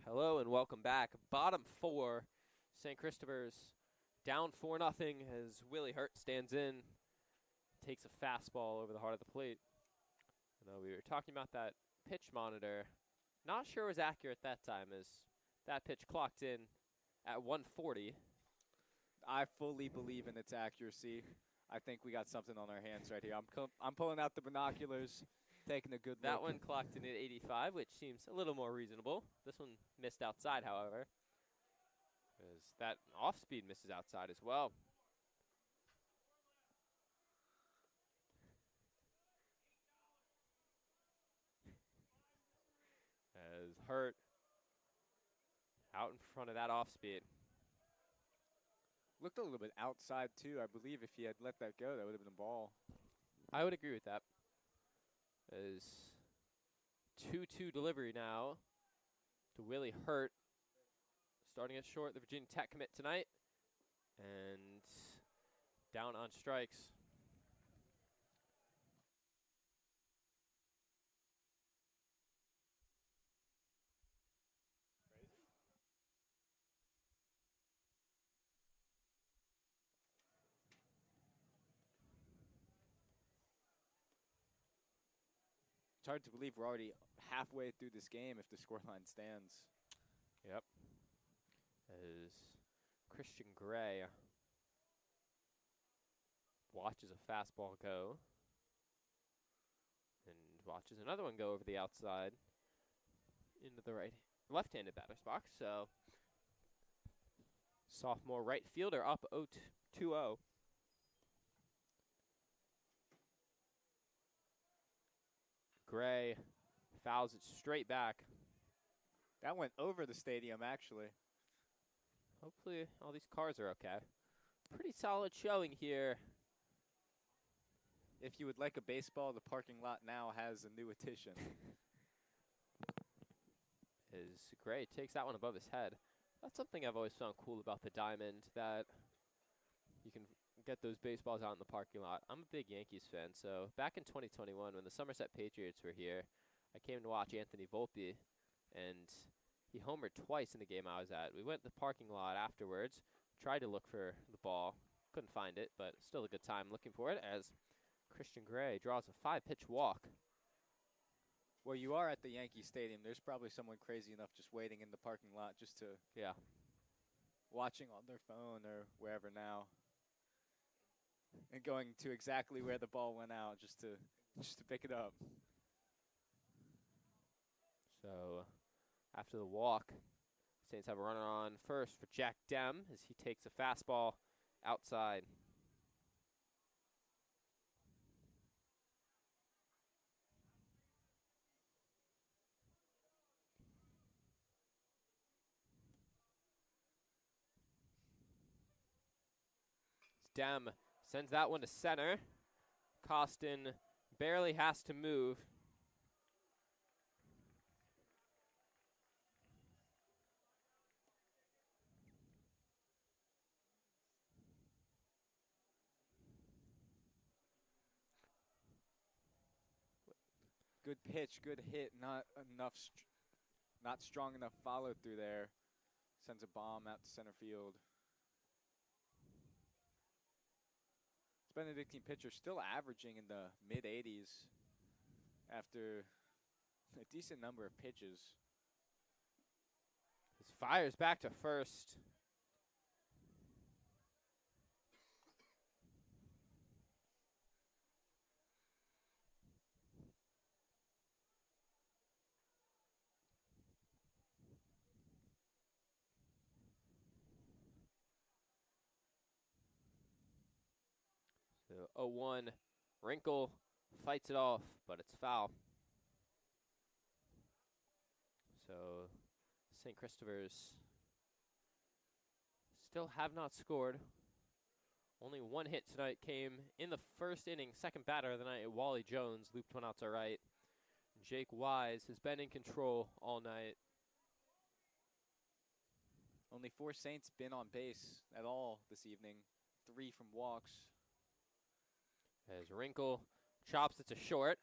[SPEAKER 1] Hello and welcome back. Bottom 4, St. Christopher's down 4-0 as Willie Hurt stands in, takes a fastball over the heart of the plate. I know we were talking about that pitch monitor. Not sure it was accurate that time, as that pitch clocked in at 140.
[SPEAKER 2] I fully believe in its accuracy. I think we got something on our hands right here. I'm pulling out the binoculars, taking a good look.
[SPEAKER 1] That one clocked in at 85, which seems a little more reasonable. This one missed outside, however, as that off-speed misses outside as well. As Hurt out in front of that off-speed.
[SPEAKER 2] Looked a little bit outside, too. I believe if he had let that go, that would have been a ball.
[SPEAKER 1] I would agree with that. As 2-2 delivery now to Willie Hurt. Starting at short, the Virginia Tech commit tonight. And down on strikes.
[SPEAKER 2] It's hard to believe we're already halfway through this game if the scoreline stands.
[SPEAKER 1] Yep. As Christian Gray watches a fastball go and watches another one go over the outside into the left-handed batter's box. So sophomore right fielder up 2-0. Gray fouls it straight back.
[SPEAKER 2] That went over the stadium, actually.
[SPEAKER 1] Hopefully all these cars are okay. Pretty solid showing here.
[SPEAKER 2] If you would like a baseball, the parking lot now has a new addition.
[SPEAKER 1] As Gray takes that one above his head. That's something I've always found cool about the Diamond, that you can get those baseballs out in the parking lot. I'm a big Yankees fan, so back in 2021 when the Somerset Patriots were here, I came to watch Anthony Volpe, and he homered twice in the game I was at. We went to the parking lot afterwards, tried to look for the ball, couldn't find it, but still a good time looking for it as Christian Gray draws a 5-pitch walk.
[SPEAKER 2] Where you are at the Yankee Stadium, there's probably someone crazy enough just waiting in the parking lot just to watching on their phone or wherever now. And going to exactly where the ball went out just to pick it up.
[SPEAKER 1] So after the walk, Saints have a runner on first for Jack Dem as he takes a fastball outside. Dem sends that one to center. Costin barely has to move.
[SPEAKER 2] Good pitch, good hit, not strong enough follow through there. Sends a bomb out to center field. This Benedictine pitcher still averaging in the mid-80s after a decent number of pitches.
[SPEAKER 1] His fires back to first. So 0-1, Wrinkle fights it off, but it's foul. So St. Christopher's still have not scored. Only one hit tonight came in the first inning. Second batter of the night, Wally Jones, looped one out to right. Jake Wise has been in control all night.
[SPEAKER 2] Only 4 Saints been on base at all this evening. 3 from walks.
[SPEAKER 1] As Wrinkle chops it to short.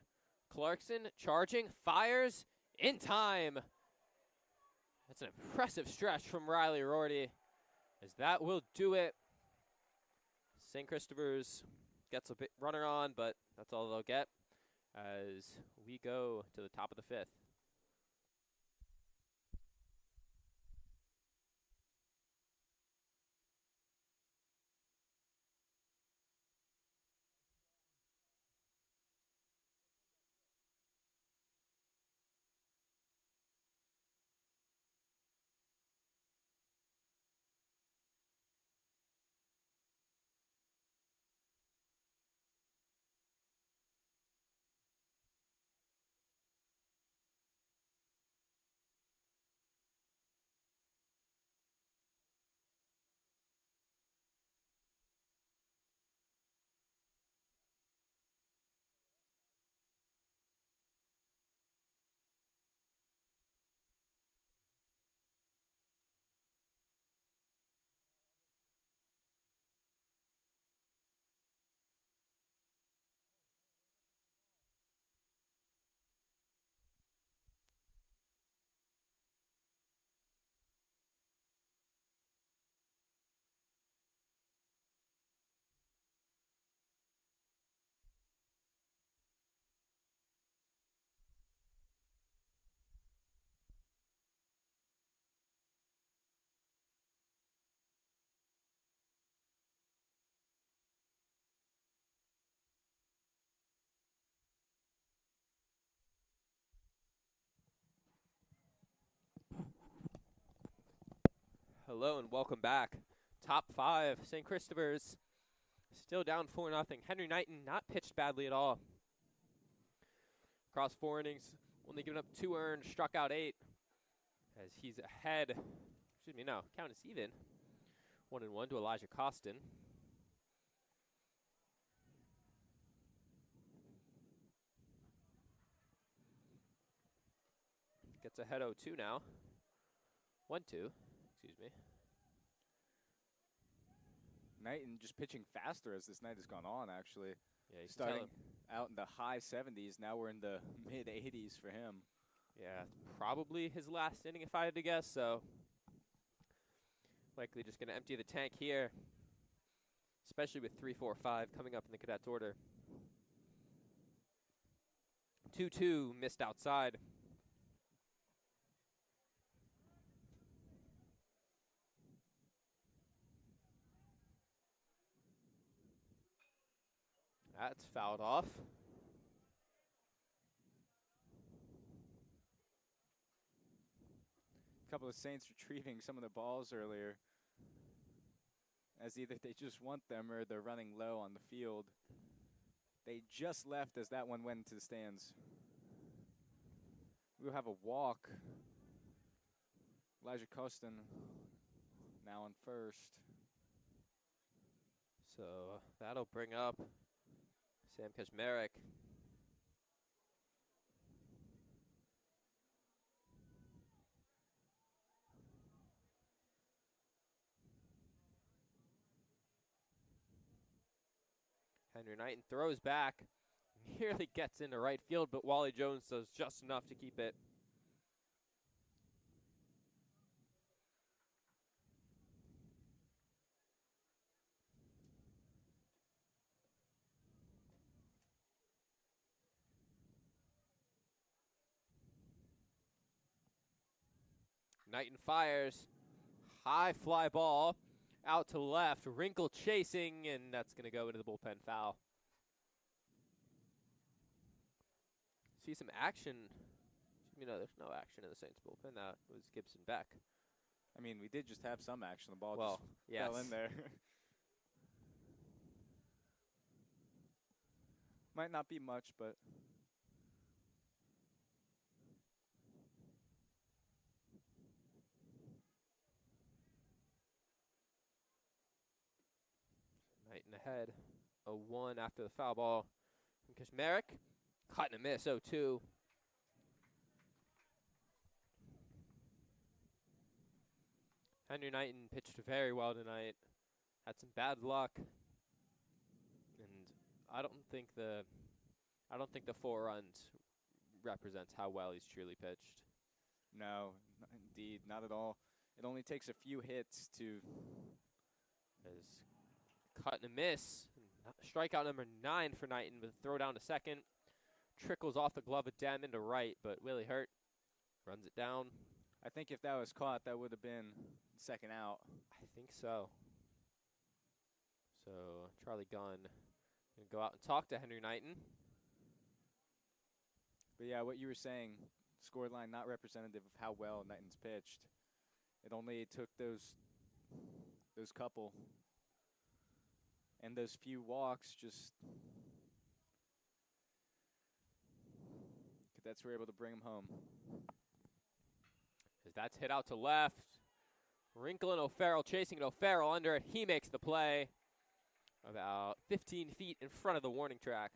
[SPEAKER 1] Clarkson charging, fires in time. That's an impressive stretch from Riley Rorty, as that will do it. St. Christopher's gets a bit runner on, but that's all they'll get as we go to the top of the 5th. Hello and welcome back. Top 5, St. Christopher's still down 4-0. Henry Knighton not pitched badly at all. Across 4 innings, only giving up 2 earned, struck out 8 as he's ahead. Excuse me, no, count is even. 1-1 to Elijah Costin. Gets ahead 0-2 now. 1-2, excuse me.
[SPEAKER 2] Knighton just pitching faster as this night has gone on, actually.
[SPEAKER 1] Yeah, he's
[SPEAKER 2] starting out in the high 70s. Now we're in the mid 80s for him.
[SPEAKER 1] Yeah, probably his last inning if I had to guess, so likely just going to empty the tank here, especially with 3-4-5 coming up in the cadets order. 2-2 missed outside. That's fouled off.
[SPEAKER 2] A couple of Saints retrieving some of the balls earlier, as either they just want them or they're running low on the field. They just left as that one went into the stands. We'll have a walk. Elijah Costin now on first.
[SPEAKER 1] So that'll bring up Sam Kaczmarek. Henry Knighton throws back, nearly gets into right field, but Wally Jones does just enough to keep it. Knighton fires, high fly ball, out to left, Wrinkle chasing, and that's going to go into the bullpen foul. See some action. You know, there's no action in the Saints bullpen. That was Gibson Beck.
[SPEAKER 2] I mean, we did just have some action. The ball
[SPEAKER 1] just
[SPEAKER 2] fell in there. Might not be much, but
[SPEAKER 1] Knighton ahead, 0-1 after the foul ball from Kaczmarek. Cut and a miss, 0-2. Henry Knighton pitched very well tonight. Had some bad luck, and I don't think the 4 runs represents how well he's truly pitched.
[SPEAKER 2] No, indeed, not at all. It only takes a few hits to.
[SPEAKER 1] Cut and a miss. Strikeout number 9 for Knighton with a throw down to second. Trickles off the glove of Dem into right, but Willie Hurt runs it down.
[SPEAKER 2] I think if that was caught, that would have been second out.
[SPEAKER 1] I think so. So Charlie Gunn going to go out and talk to Henry Knighton.
[SPEAKER 2] But yeah, what you were saying, scoreline not representative of how well Knighton's pitched. It only took those couple and those few walks, just cadets were able to bring him home.
[SPEAKER 1] As that's hit out to left. Wrinkle and O'Farrell chasing it. O'Farrell under it. He makes the play about 15 feet in front of the warning track.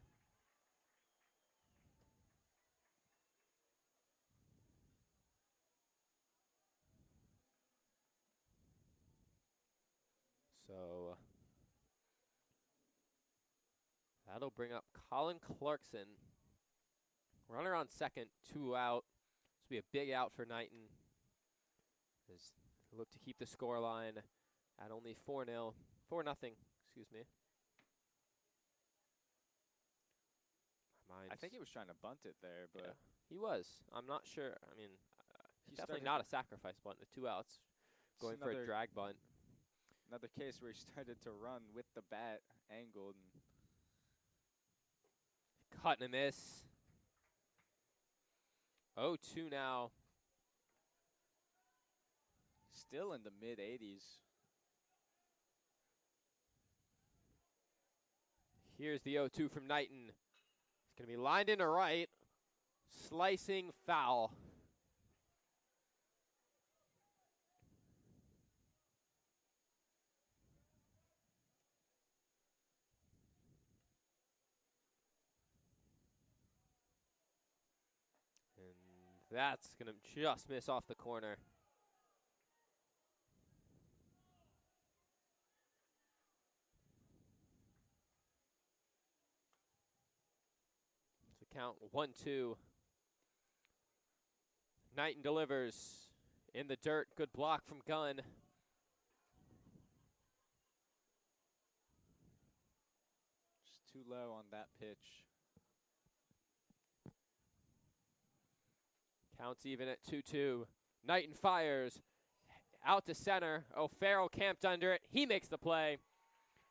[SPEAKER 1] So that'll bring up Colin Clarkson. Runner on second, 2 out. This will be a big out for Knighton. As they look to keep the score line at only 4-0. 4-0, excuse me.
[SPEAKER 2] I think he was trying to bunt it there, but
[SPEAKER 1] yeah, he was. I'm not sure. I mean,
[SPEAKER 2] he
[SPEAKER 1] definitely not a sacrifice bunt with 2 outs. Going for a drag bunt.
[SPEAKER 2] Another case where he started to run with the bat angled.
[SPEAKER 1] Cut and a miss. 0-2 now.
[SPEAKER 2] still in the mid-80s.
[SPEAKER 1] Here's the 0-2 from Knighton. It's going to be lined into right. Slicing foul. And that's going to just miss off the corner. To count 1-2. Knighton delivers in the dirt. Good block from Gunn.
[SPEAKER 2] Just too low on that pitch.
[SPEAKER 1] Counts even at 2-2. Knighton fires out to center. O'Farrell camped under it. He makes the play.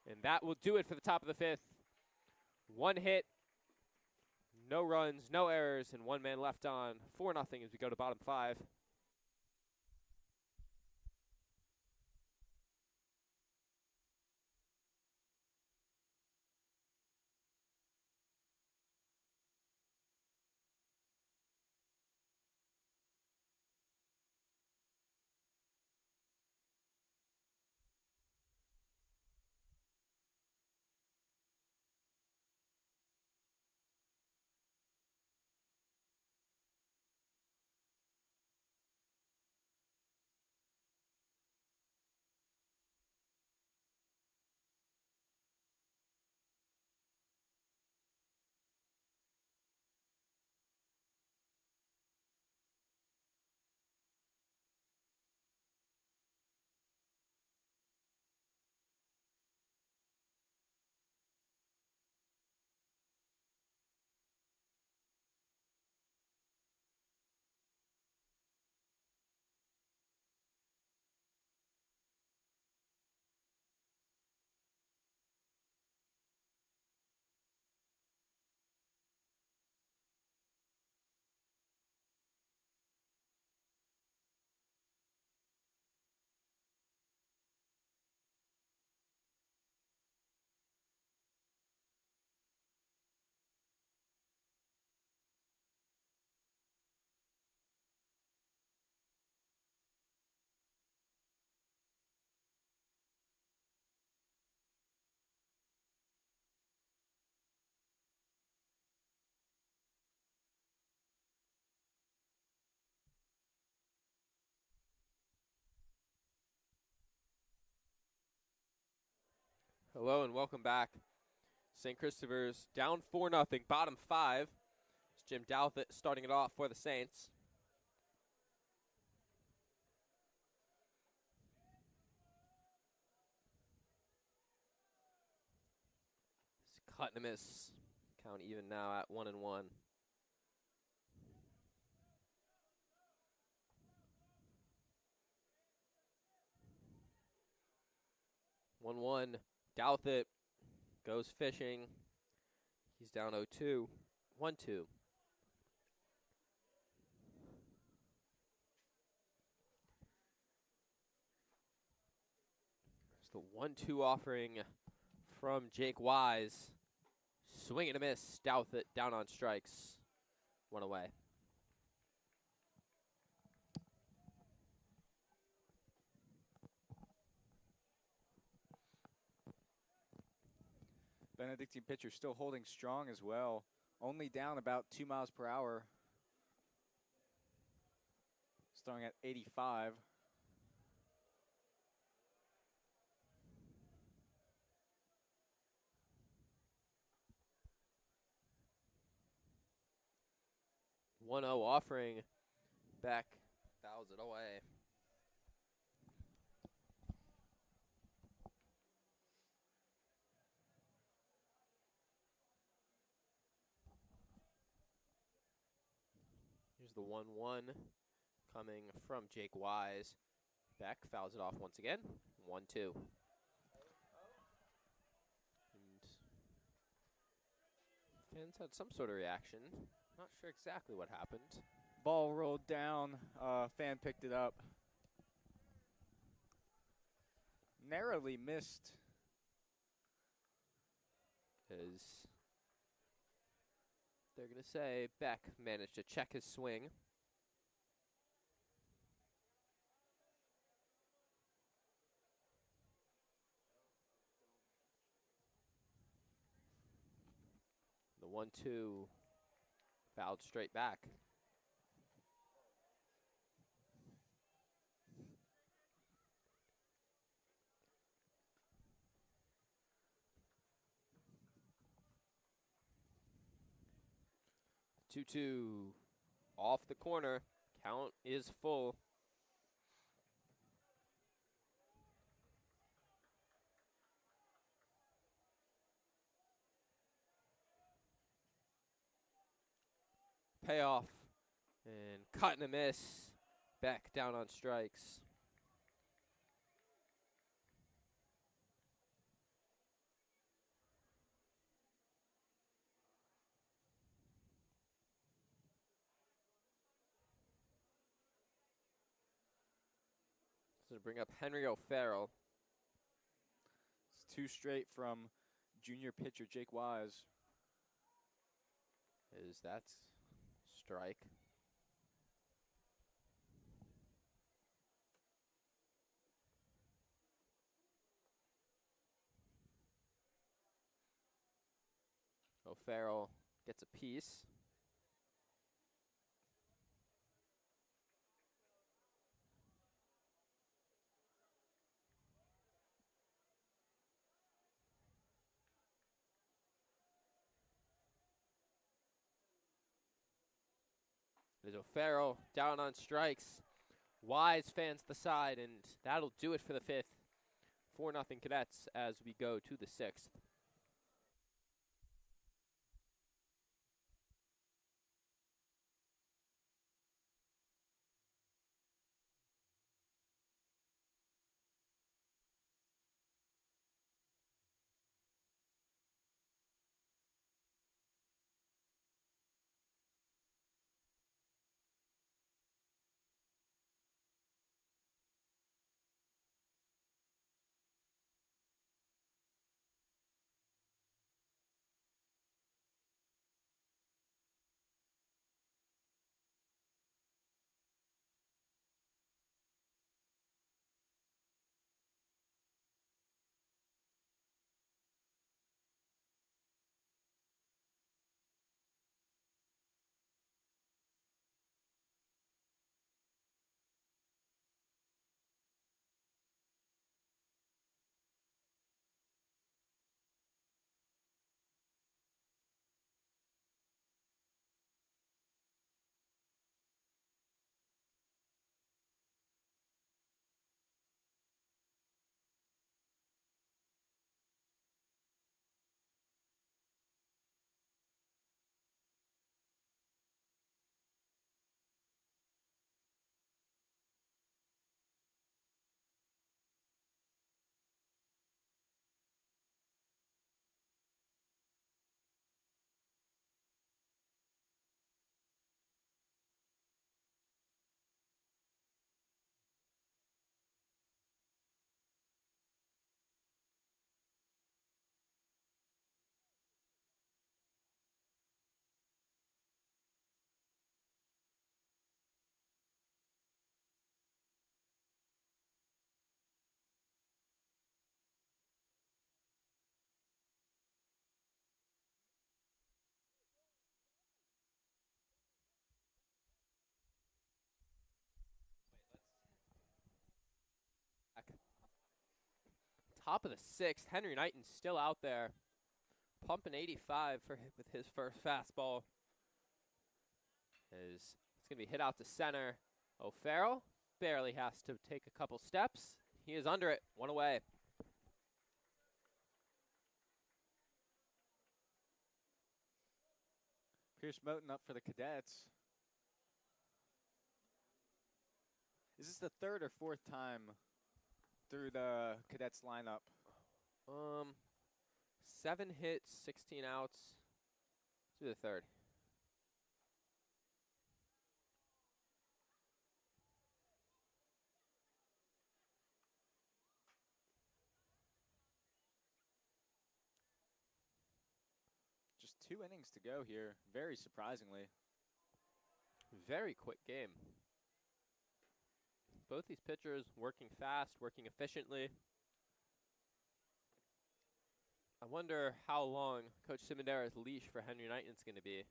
[SPEAKER 1] And that will do it for the top of the fifth. One hit, no runs, no errors, and one man left on. 4-0 as we go to bottom 5. Hello and welcome back. St. Christopher's down 4-0, bottom 5. It's Jim Douthit starting it off for the Saints. It's cut and a miss. Count even now at 1-1. 1-1. Douthit goes fishing. He's down 0-2. 1-2. There's the 1-2 offering from Jake Wise. Swing and a miss. Douthit down on strikes. One away.
[SPEAKER 2] Benedictine pitcher still holding strong as well. Only down about 2 miles per hour. Starting at 85.
[SPEAKER 1] One 0 offering. Beck fouls it away. Here's the 1-1 coming from Jake Wise. Beck fouls it off once again. 1-2. And fans had some sort of reaction. Not sure exactly what happened.
[SPEAKER 2] Ball rolled down. Fan picked it up. Narrowly missed.
[SPEAKER 1] As they're going to say Beck managed to check his swing. The 1-2 fouled straight back. Two off the corner. Count is full. Payoff and cut and a miss. Beck down on strikes. So to bring up Henry O'Farrell.
[SPEAKER 2] It's 2 straight from junior pitcher Jake Wise.
[SPEAKER 1] Is that strike? O'Farrell gets a piece. There's O'Farrell down on strikes. Wise fans the side, and that'll do it for the 5th. 4-0 Cadets as we go to the 6th. Top of the 6th, Henry Knighton's still out there, pumping 85 with his first fastball. It's going to be hit out to center. O'Farrell barely has to take a couple steps. He is under it, 1 away.
[SPEAKER 2] Pierce Moten up for the Cadets. Is this the 3rd or 4th time through the Cadets lineup?
[SPEAKER 1] 7 hits, 16 outs. Let's do the 3rd.
[SPEAKER 2] 2 innings to go here, very surprisingly.
[SPEAKER 1] Very quick game. Both these pitchers working fast, working efficiently. I wonder how long Coach Simondera's leash for Henry Knighton is going to be.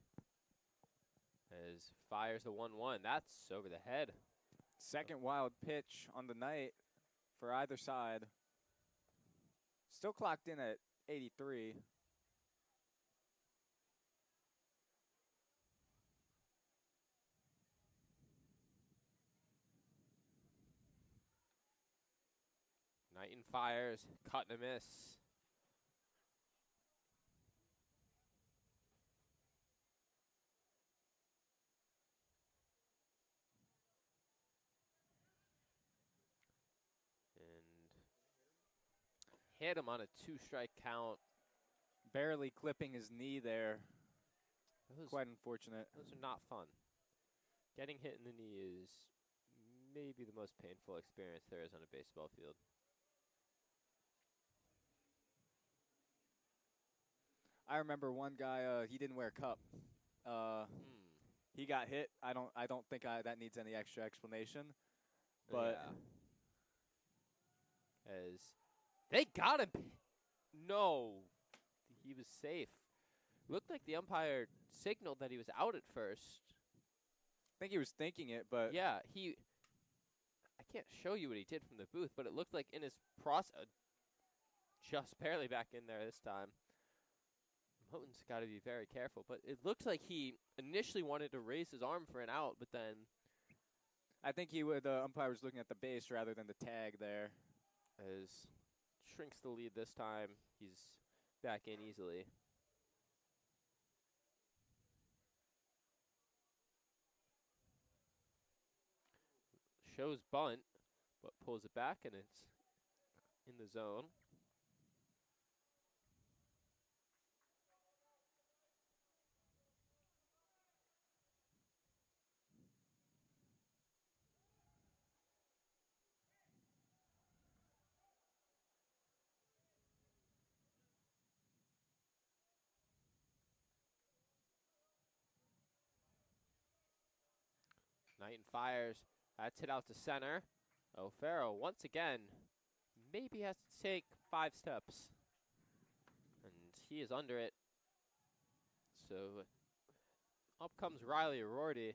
[SPEAKER 1] As fires the 1-1. That's over the head.
[SPEAKER 2] Second wild pitch on the night for either side. Still clocked in at 83.
[SPEAKER 1] Knighton fires, cut and a miss. Hit him on a 2-strike count.
[SPEAKER 2] Barely clipping his knee there. Quite unfortunate.
[SPEAKER 1] Those are not fun. Getting hit in the knee is maybe the most painful experience there is on a baseball field.
[SPEAKER 2] I remember one guy, he didn't wear a cup. He got hit. I don't think that needs any extra explanation. But
[SPEAKER 1] yeah. As they got him. No. He was safe. Looked like the umpire signaled that he was out at first.
[SPEAKER 2] I think he was thinking it, but
[SPEAKER 1] yeah, I can't show you what he did from the booth, but it looked like in his process, just barely back in there this time. Moten's got to be very careful, but it looks like he initially wanted to raise his arm for an out, but then
[SPEAKER 2] I think the umpire was looking at the base rather than the tag there.
[SPEAKER 1] As shrinks the lead this time, he's back in easily. Shows bunt, but pulls it back, and it's in the zone. Knighton fires. That's hit out to center. O'Farrell once again maybe has to take 5 steps. And he is under it. So up comes Riley Rorty.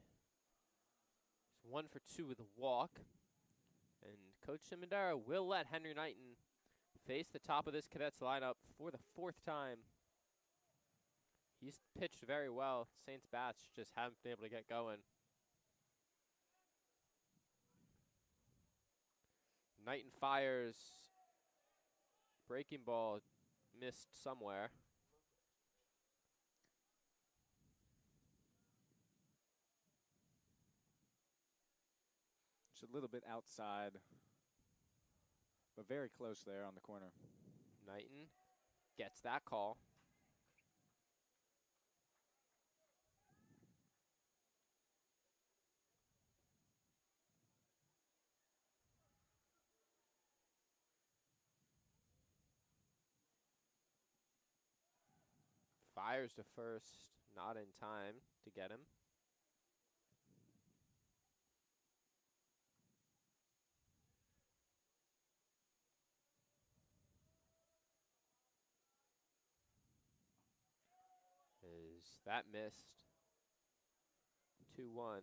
[SPEAKER 1] He's 1 for 2 with a walk. And Coach Simondera will let Henry Knighton face the top of this Cadets lineup for the 4th time. He's pitched very well. Saints bats just haven't been able to get going. Knighton fires. Breaking ball missed somewhere.
[SPEAKER 2] Just a little bit outside, but very close there on the corner.
[SPEAKER 1] Knighton gets that call. Fires to first, not in time to get him. Is that missed? 2-1.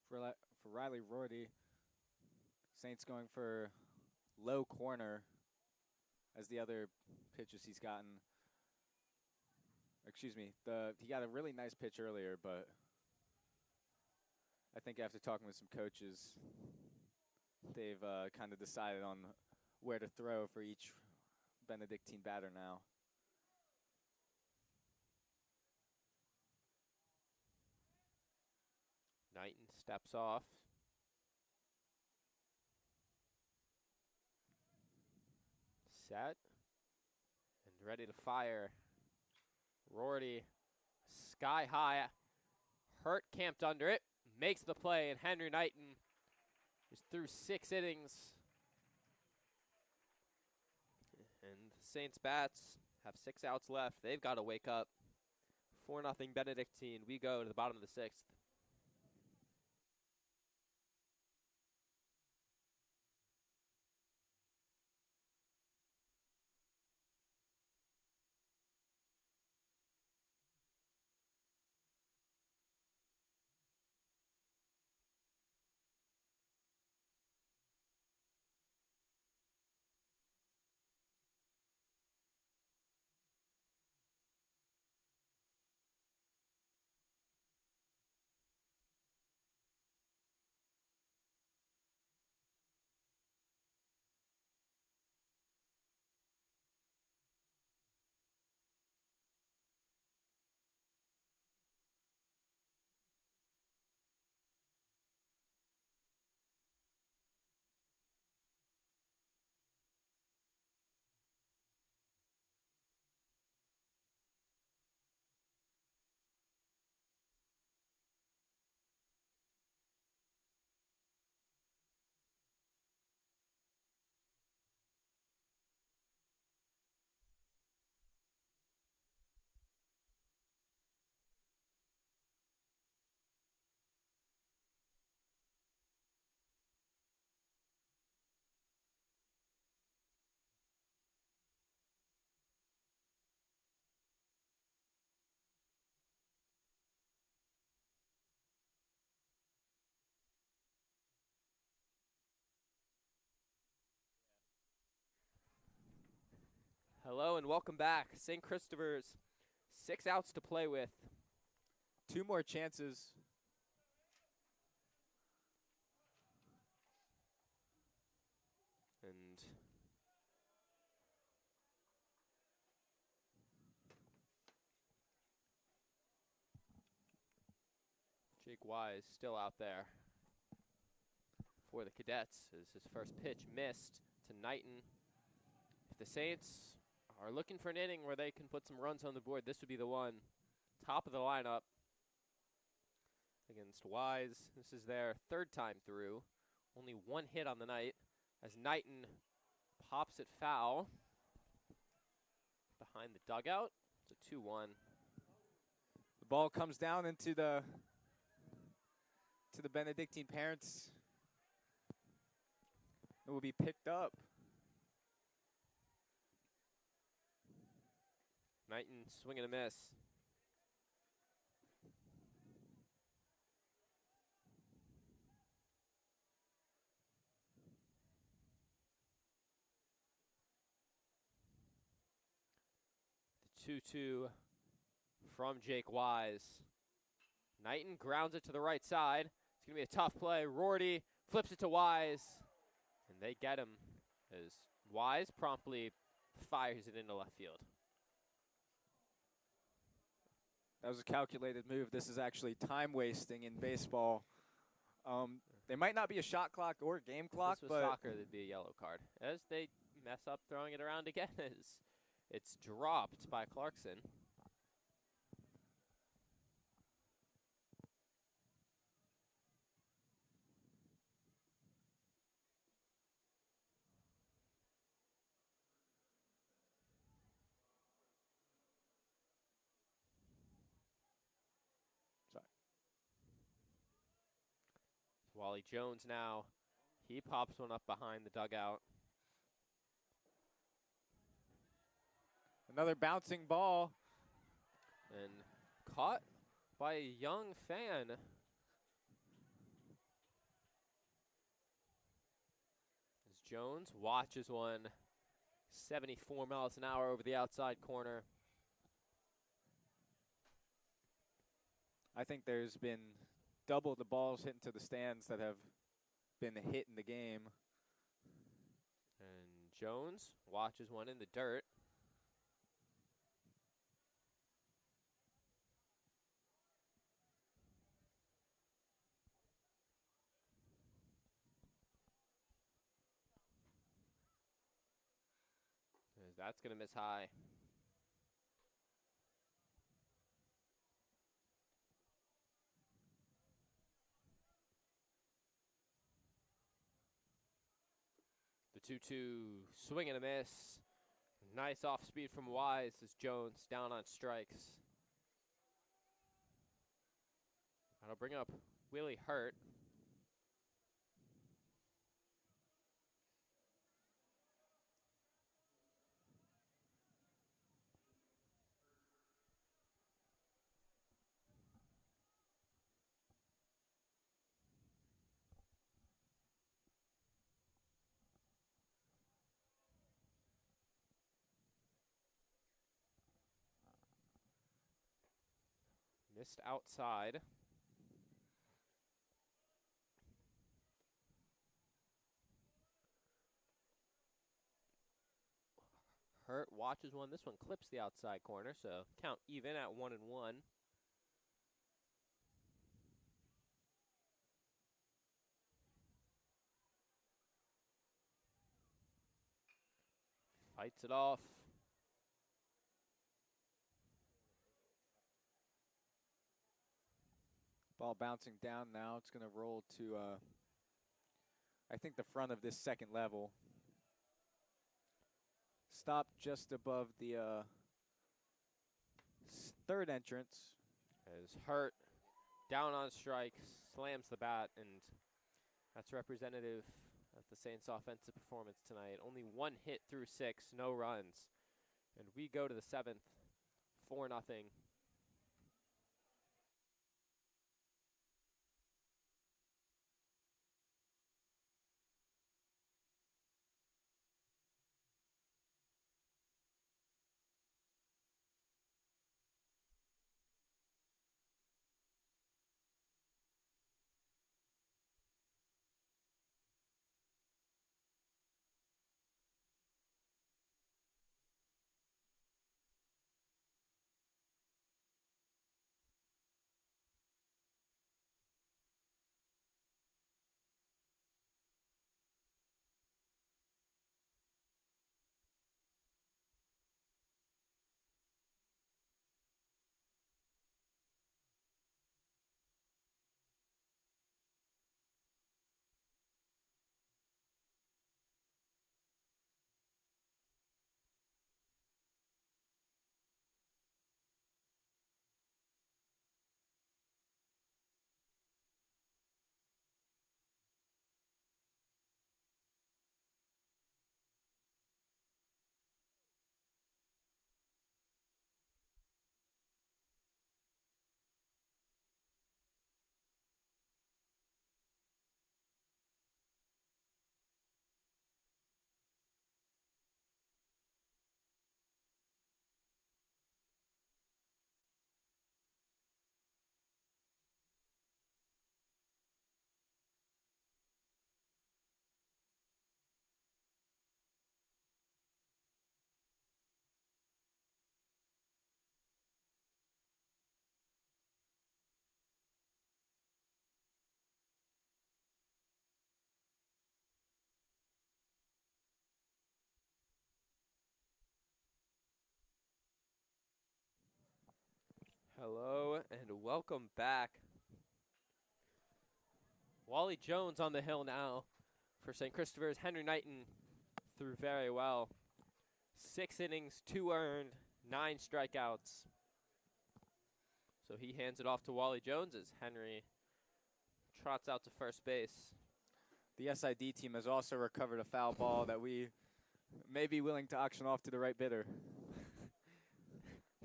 [SPEAKER 2] For Riley Rorty, Saints going for low corner as the other pitches he's gotten. Excuse me, he got a really nice pitch earlier, but I think after talking with some coaches, they've kind of decided on where to throw for each Benedictine batter now.
[SPEAKER 1] Knighton steps off. Set. And ready to fire. Rorty, sky high. Hurt camped under it. Makes the play, and Henry Knighton is through 6 innings. And Saints bats have 6 outs left. They've got to wake up. 4-0 Benedictine. We go to the bottom of the 6th. Hello and welcome back. St. Christopher's 6 outs to play with.
[SPEAKER 2] 2 more chances.
[SPEAKER 1] And Jake Wise still out there for the Cadets as his first pitch missed to Knighton. If the Saints are looking for an inning where they can put some runs on the board, this would be the one. Top of the lineup against Wise. This is their 3rd time through. Only 1 hit on the night as Knighton pops it foul behind the dugout. It's a 2-1.
[SPEAKER 2] The ball comes down into the Benedictine parents. It will be picked up.
[SPEAKER 1] Knighton swing and a miss. The 2-2 from Jake Wise. Knighton grounds it to the right side. It's going to be a tough play. Rorty flips it to Wise, and they get him as Wise promptly fires it into left field.
[SPEAKER 2] That was a calculated move. This is actually time wasting in baseball. There might not be a shot clock or game clock,
[SPEAKER 1] if this was
[SPEAKER 2] but
[SPEAKER 1] soccer, there'd be a yellow card. As they mess up throwing it around again, as it's dropped by Clarkson. Wally Jones now, he pops one up behind the dugout.
[SPEAKER 2] another bouncing ball.
[SPEAKER 1] And caught by a young fan. As Jones watches one 74 miles an hour over the outside corner.
[SPEAKER 2] I think there's been double the balls hit into the stands that have been hit in the game.
[SPEAKER 1] And Jones watches one in the dirt. As that's going to miss high. The 2-2 swing and a miss. Nice off speed from Wise as Jones down on strikes. That'll bring up Willie Hurt. Missed outside. Hurt watches one. This one clips the outside corner, so count even at 1-1. Fights it off.
[SPEAKER 2] Ball bouncing down now. It's going to roll to, I think, the front of this second level. Stopped just above the third entrance.
[SPEAKER 1] As Hurt down on strike, slams the bat, and that's representative of the Saints' offensive performance tonight. Only one hit through 6, no runs. And we go to the 7th, 4-0. Hello and welcome back. Wally Jones on the hill now for St. Christopher's. Henry Knighton threw very well. 6 innings, 2 earned, 9 strikeouts. So he hands it off to Wally Jones as Henry trots out to first base.
[SPEAKER 2] The SID team has also recovered a foul ball that we may be willing to auction off to the right bidder.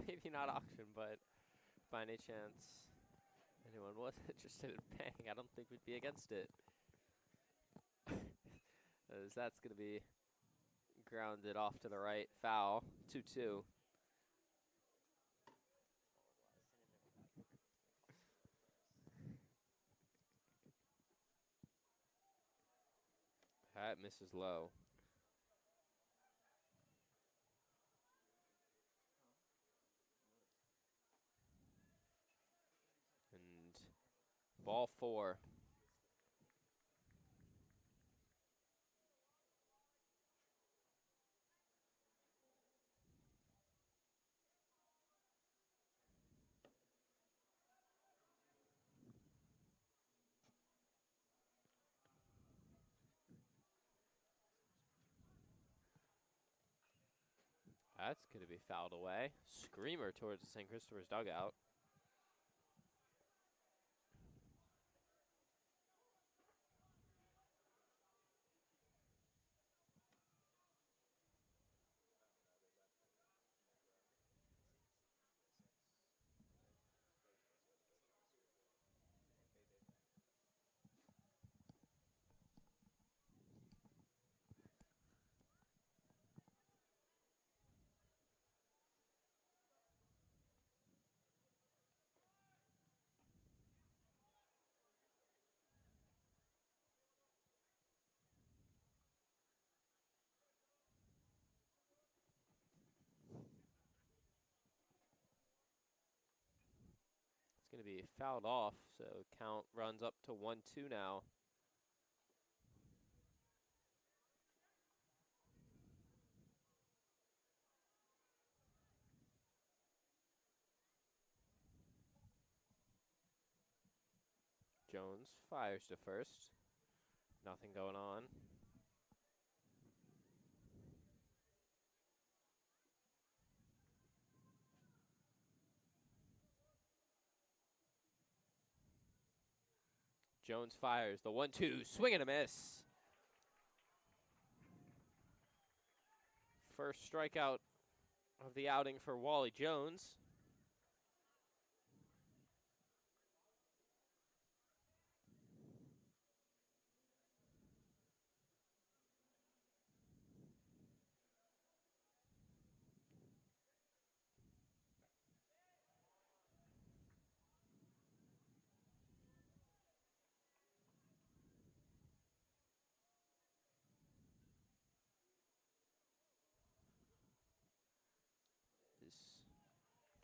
[SPEAKER 1] Maybe not auction, but by any chance anyone was interested in paying, I don't think we'd be against it. As that's going to be grounded off to the right. Foul, 2-2. That misses low. And ball 4. That's going to be fouled away. Screamer towards the St. Christopher's dugout. It's going to be fouled off, so count runs up to 1-2 now. Jones fires to first. Nothing going on. Jones fires the 1-2, swing and a miss. First strikeout of the outing for Wally Jones.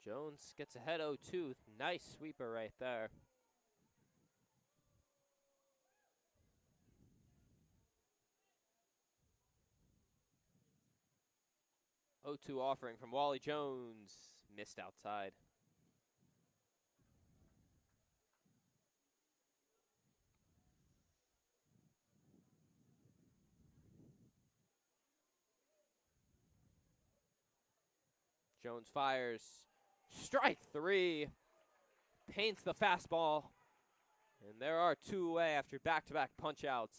[SPEAKER 1] Jones gets ahead 0-2. Nice sweeper right there. 0-2 offering from Wally Jones. Missed outside. Jones fires. Strike 3. Paints the fastball. And there are 2 away after back-to-back punch-outs.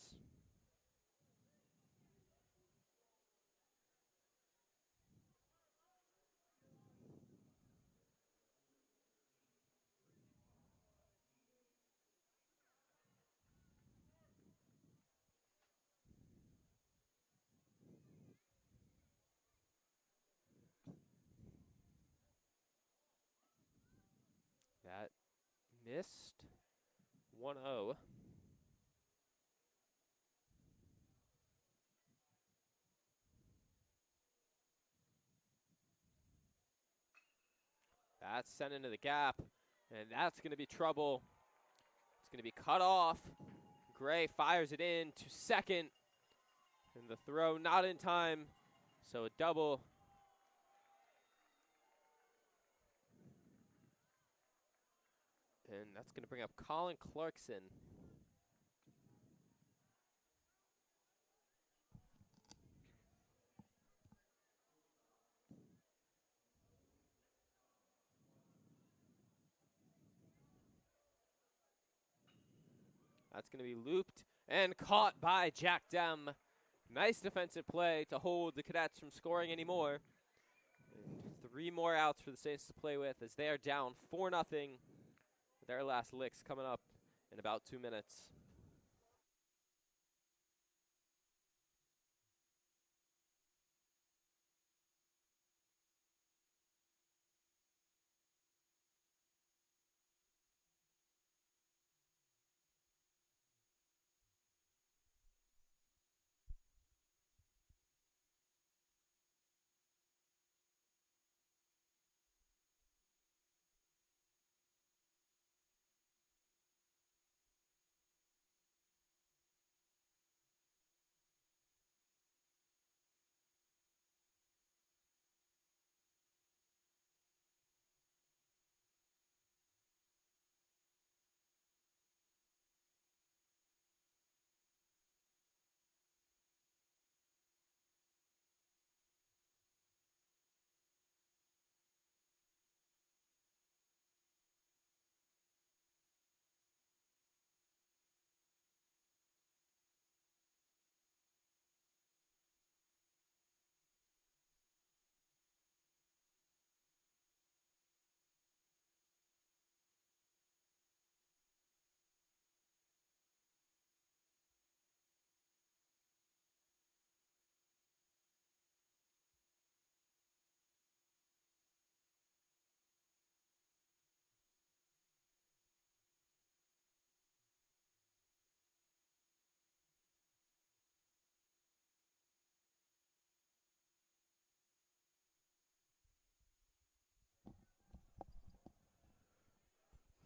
[SPEAKER 1] That missed. 1-0. That's sent into the gap, and that's going to be trouble. It's going to be cut off. Gray fires it in to second, and the throw not in time, so a double. And that's going to bring up Colin Clarkson. That's going to be looped and caught by Jack Dem. Nice defensive play to hold the Cadets from scoring anymore. And 3 more outs for the Saints to play with as they are down 4-0. Their last licks coming up in about 2 minutes.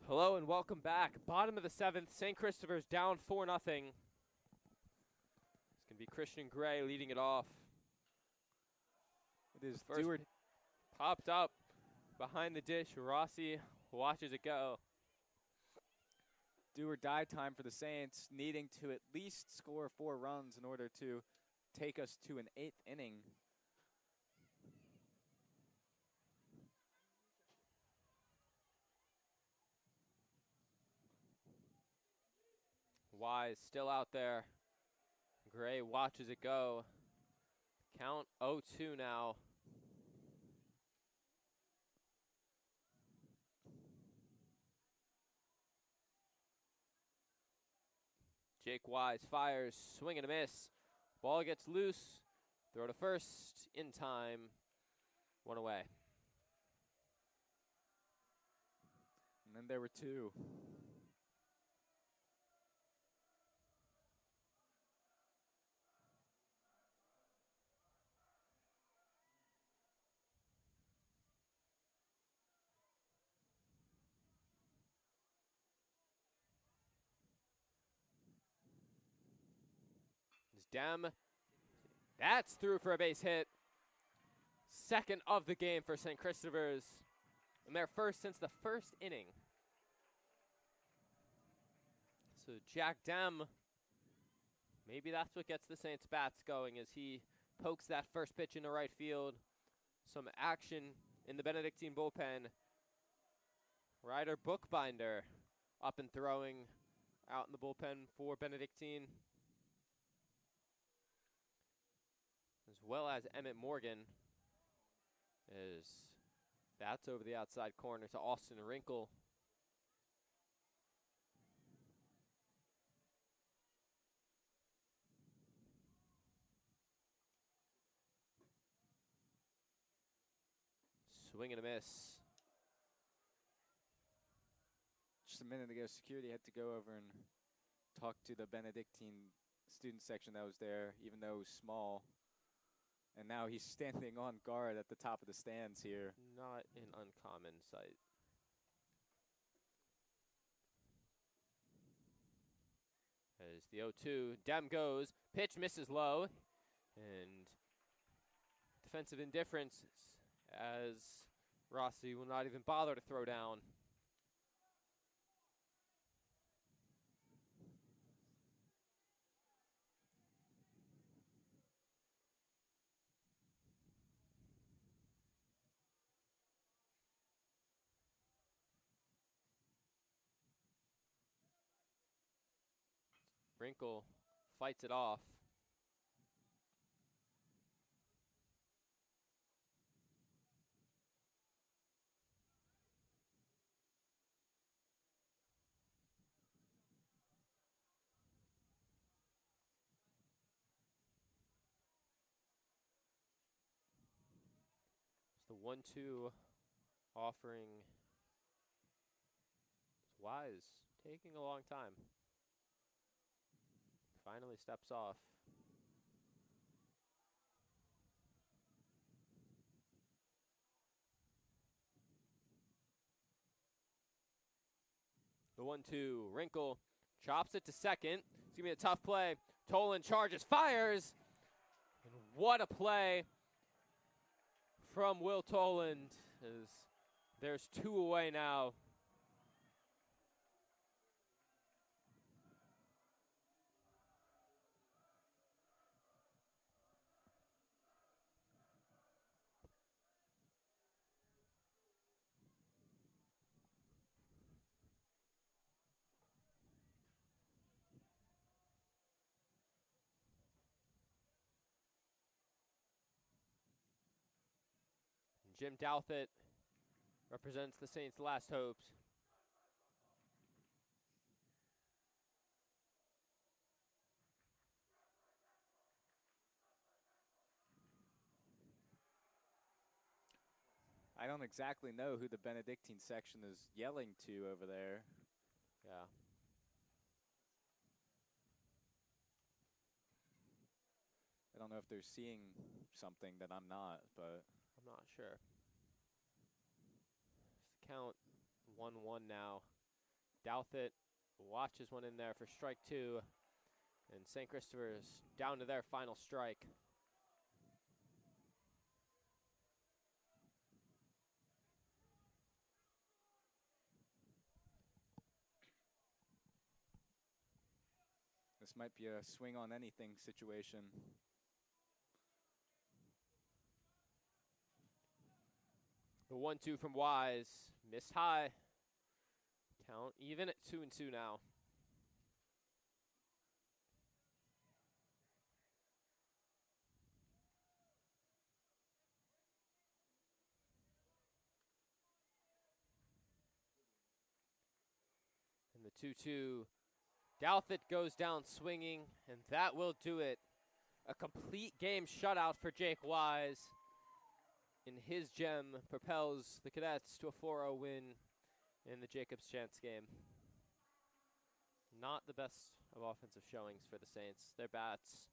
[SPEAKER 1] Hello and welcome back. Bottom of the 7th, St. Christopher's down 4-0. It's going to be Christian Gray leading it off.
[SPEAKER 2] It is
[SPEAKER 1] First popped up behind the dish. Rossi watches it go.
[SPEAKER 2] Do or die time for the Saints, needing to at least score 4 runs in order to take us to an 8th inning.
[SPEAKER 1] Wise still out there. Gray watches it go. Count 0-2 now. Jake Wise fires, swing and a miss. Ball gets loose. Throw to first in time. 1 away.
[SPEAKER 2] And then there were 2.
[SPEAKER 1] Dem. That's through for a base hit. Second of the game for St. Christopher's. And their first since the first inning. So Jack Dem, maybe that's what gets the Saints bats going as he pokes that first pitch into right field. Some action in the Benedictine bullpen. Ryder Bookbinder up and throwing out in the bullpen for Benedictine. As well as Emmett Morgan, as that's over the outside corner to Austin Wrinkle. Swing and a miss.
[SPEAKER 2] Just a minute ago, security had to go over and talk to the Benedictine student section that was there, even though it was small. And now he's standing on guard at the top of the stands here.
[SPEAKER 1] Not an uncommon sight. As the 0-2, Dem goes, pitch misses low, and defensive indifference as Rossi will not even bother to throw down. Wrinkle fights it off. It's the 1-2 offering. It's Wise taking a long time. Finally steps off. The 1-2, Wrinkle chops it to second. It's going to be a tough play. Tolan charges, fires. And what a play from Will Toland. As there's 2 away now. Jim Douthit represents the Saints' last hopes.
[SPEAKER 2] I don't exactly know who the Benedictine section is yelling to over there.
[SPEAKER 1] Yeah.
[SPEAKER 2] I don't know if they're seeing something that I'm not, but
[SPEAKER 1] I'm not sure. It's the count 1-1 now. Douthit watches one in there for strike 2. And St. Christopher's down to their final strike.
[SPEAKER 2] This might be a swing on anything situation.
[SPEAKER 1] The 1-2 from Wise. Missed high. Count even at 2-2 now. And the 2-2. Douthit goes down swinging, and that will do it. A complete game shutout for Jake Wise. And his gem propels the Cadets to a 4-0 win in the Jacobs Chance game. Not the best of offensive showings for the Saints. Their bats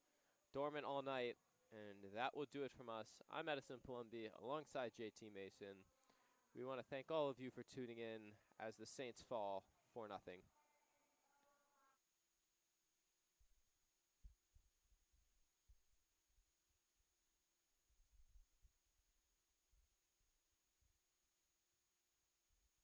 [SPEAKER 1] dormant all night, and that will do it from us. I'm Edison Palumbi alongside JT Mason. We want to thank all of you for tuning in as the Saints fall 4-0.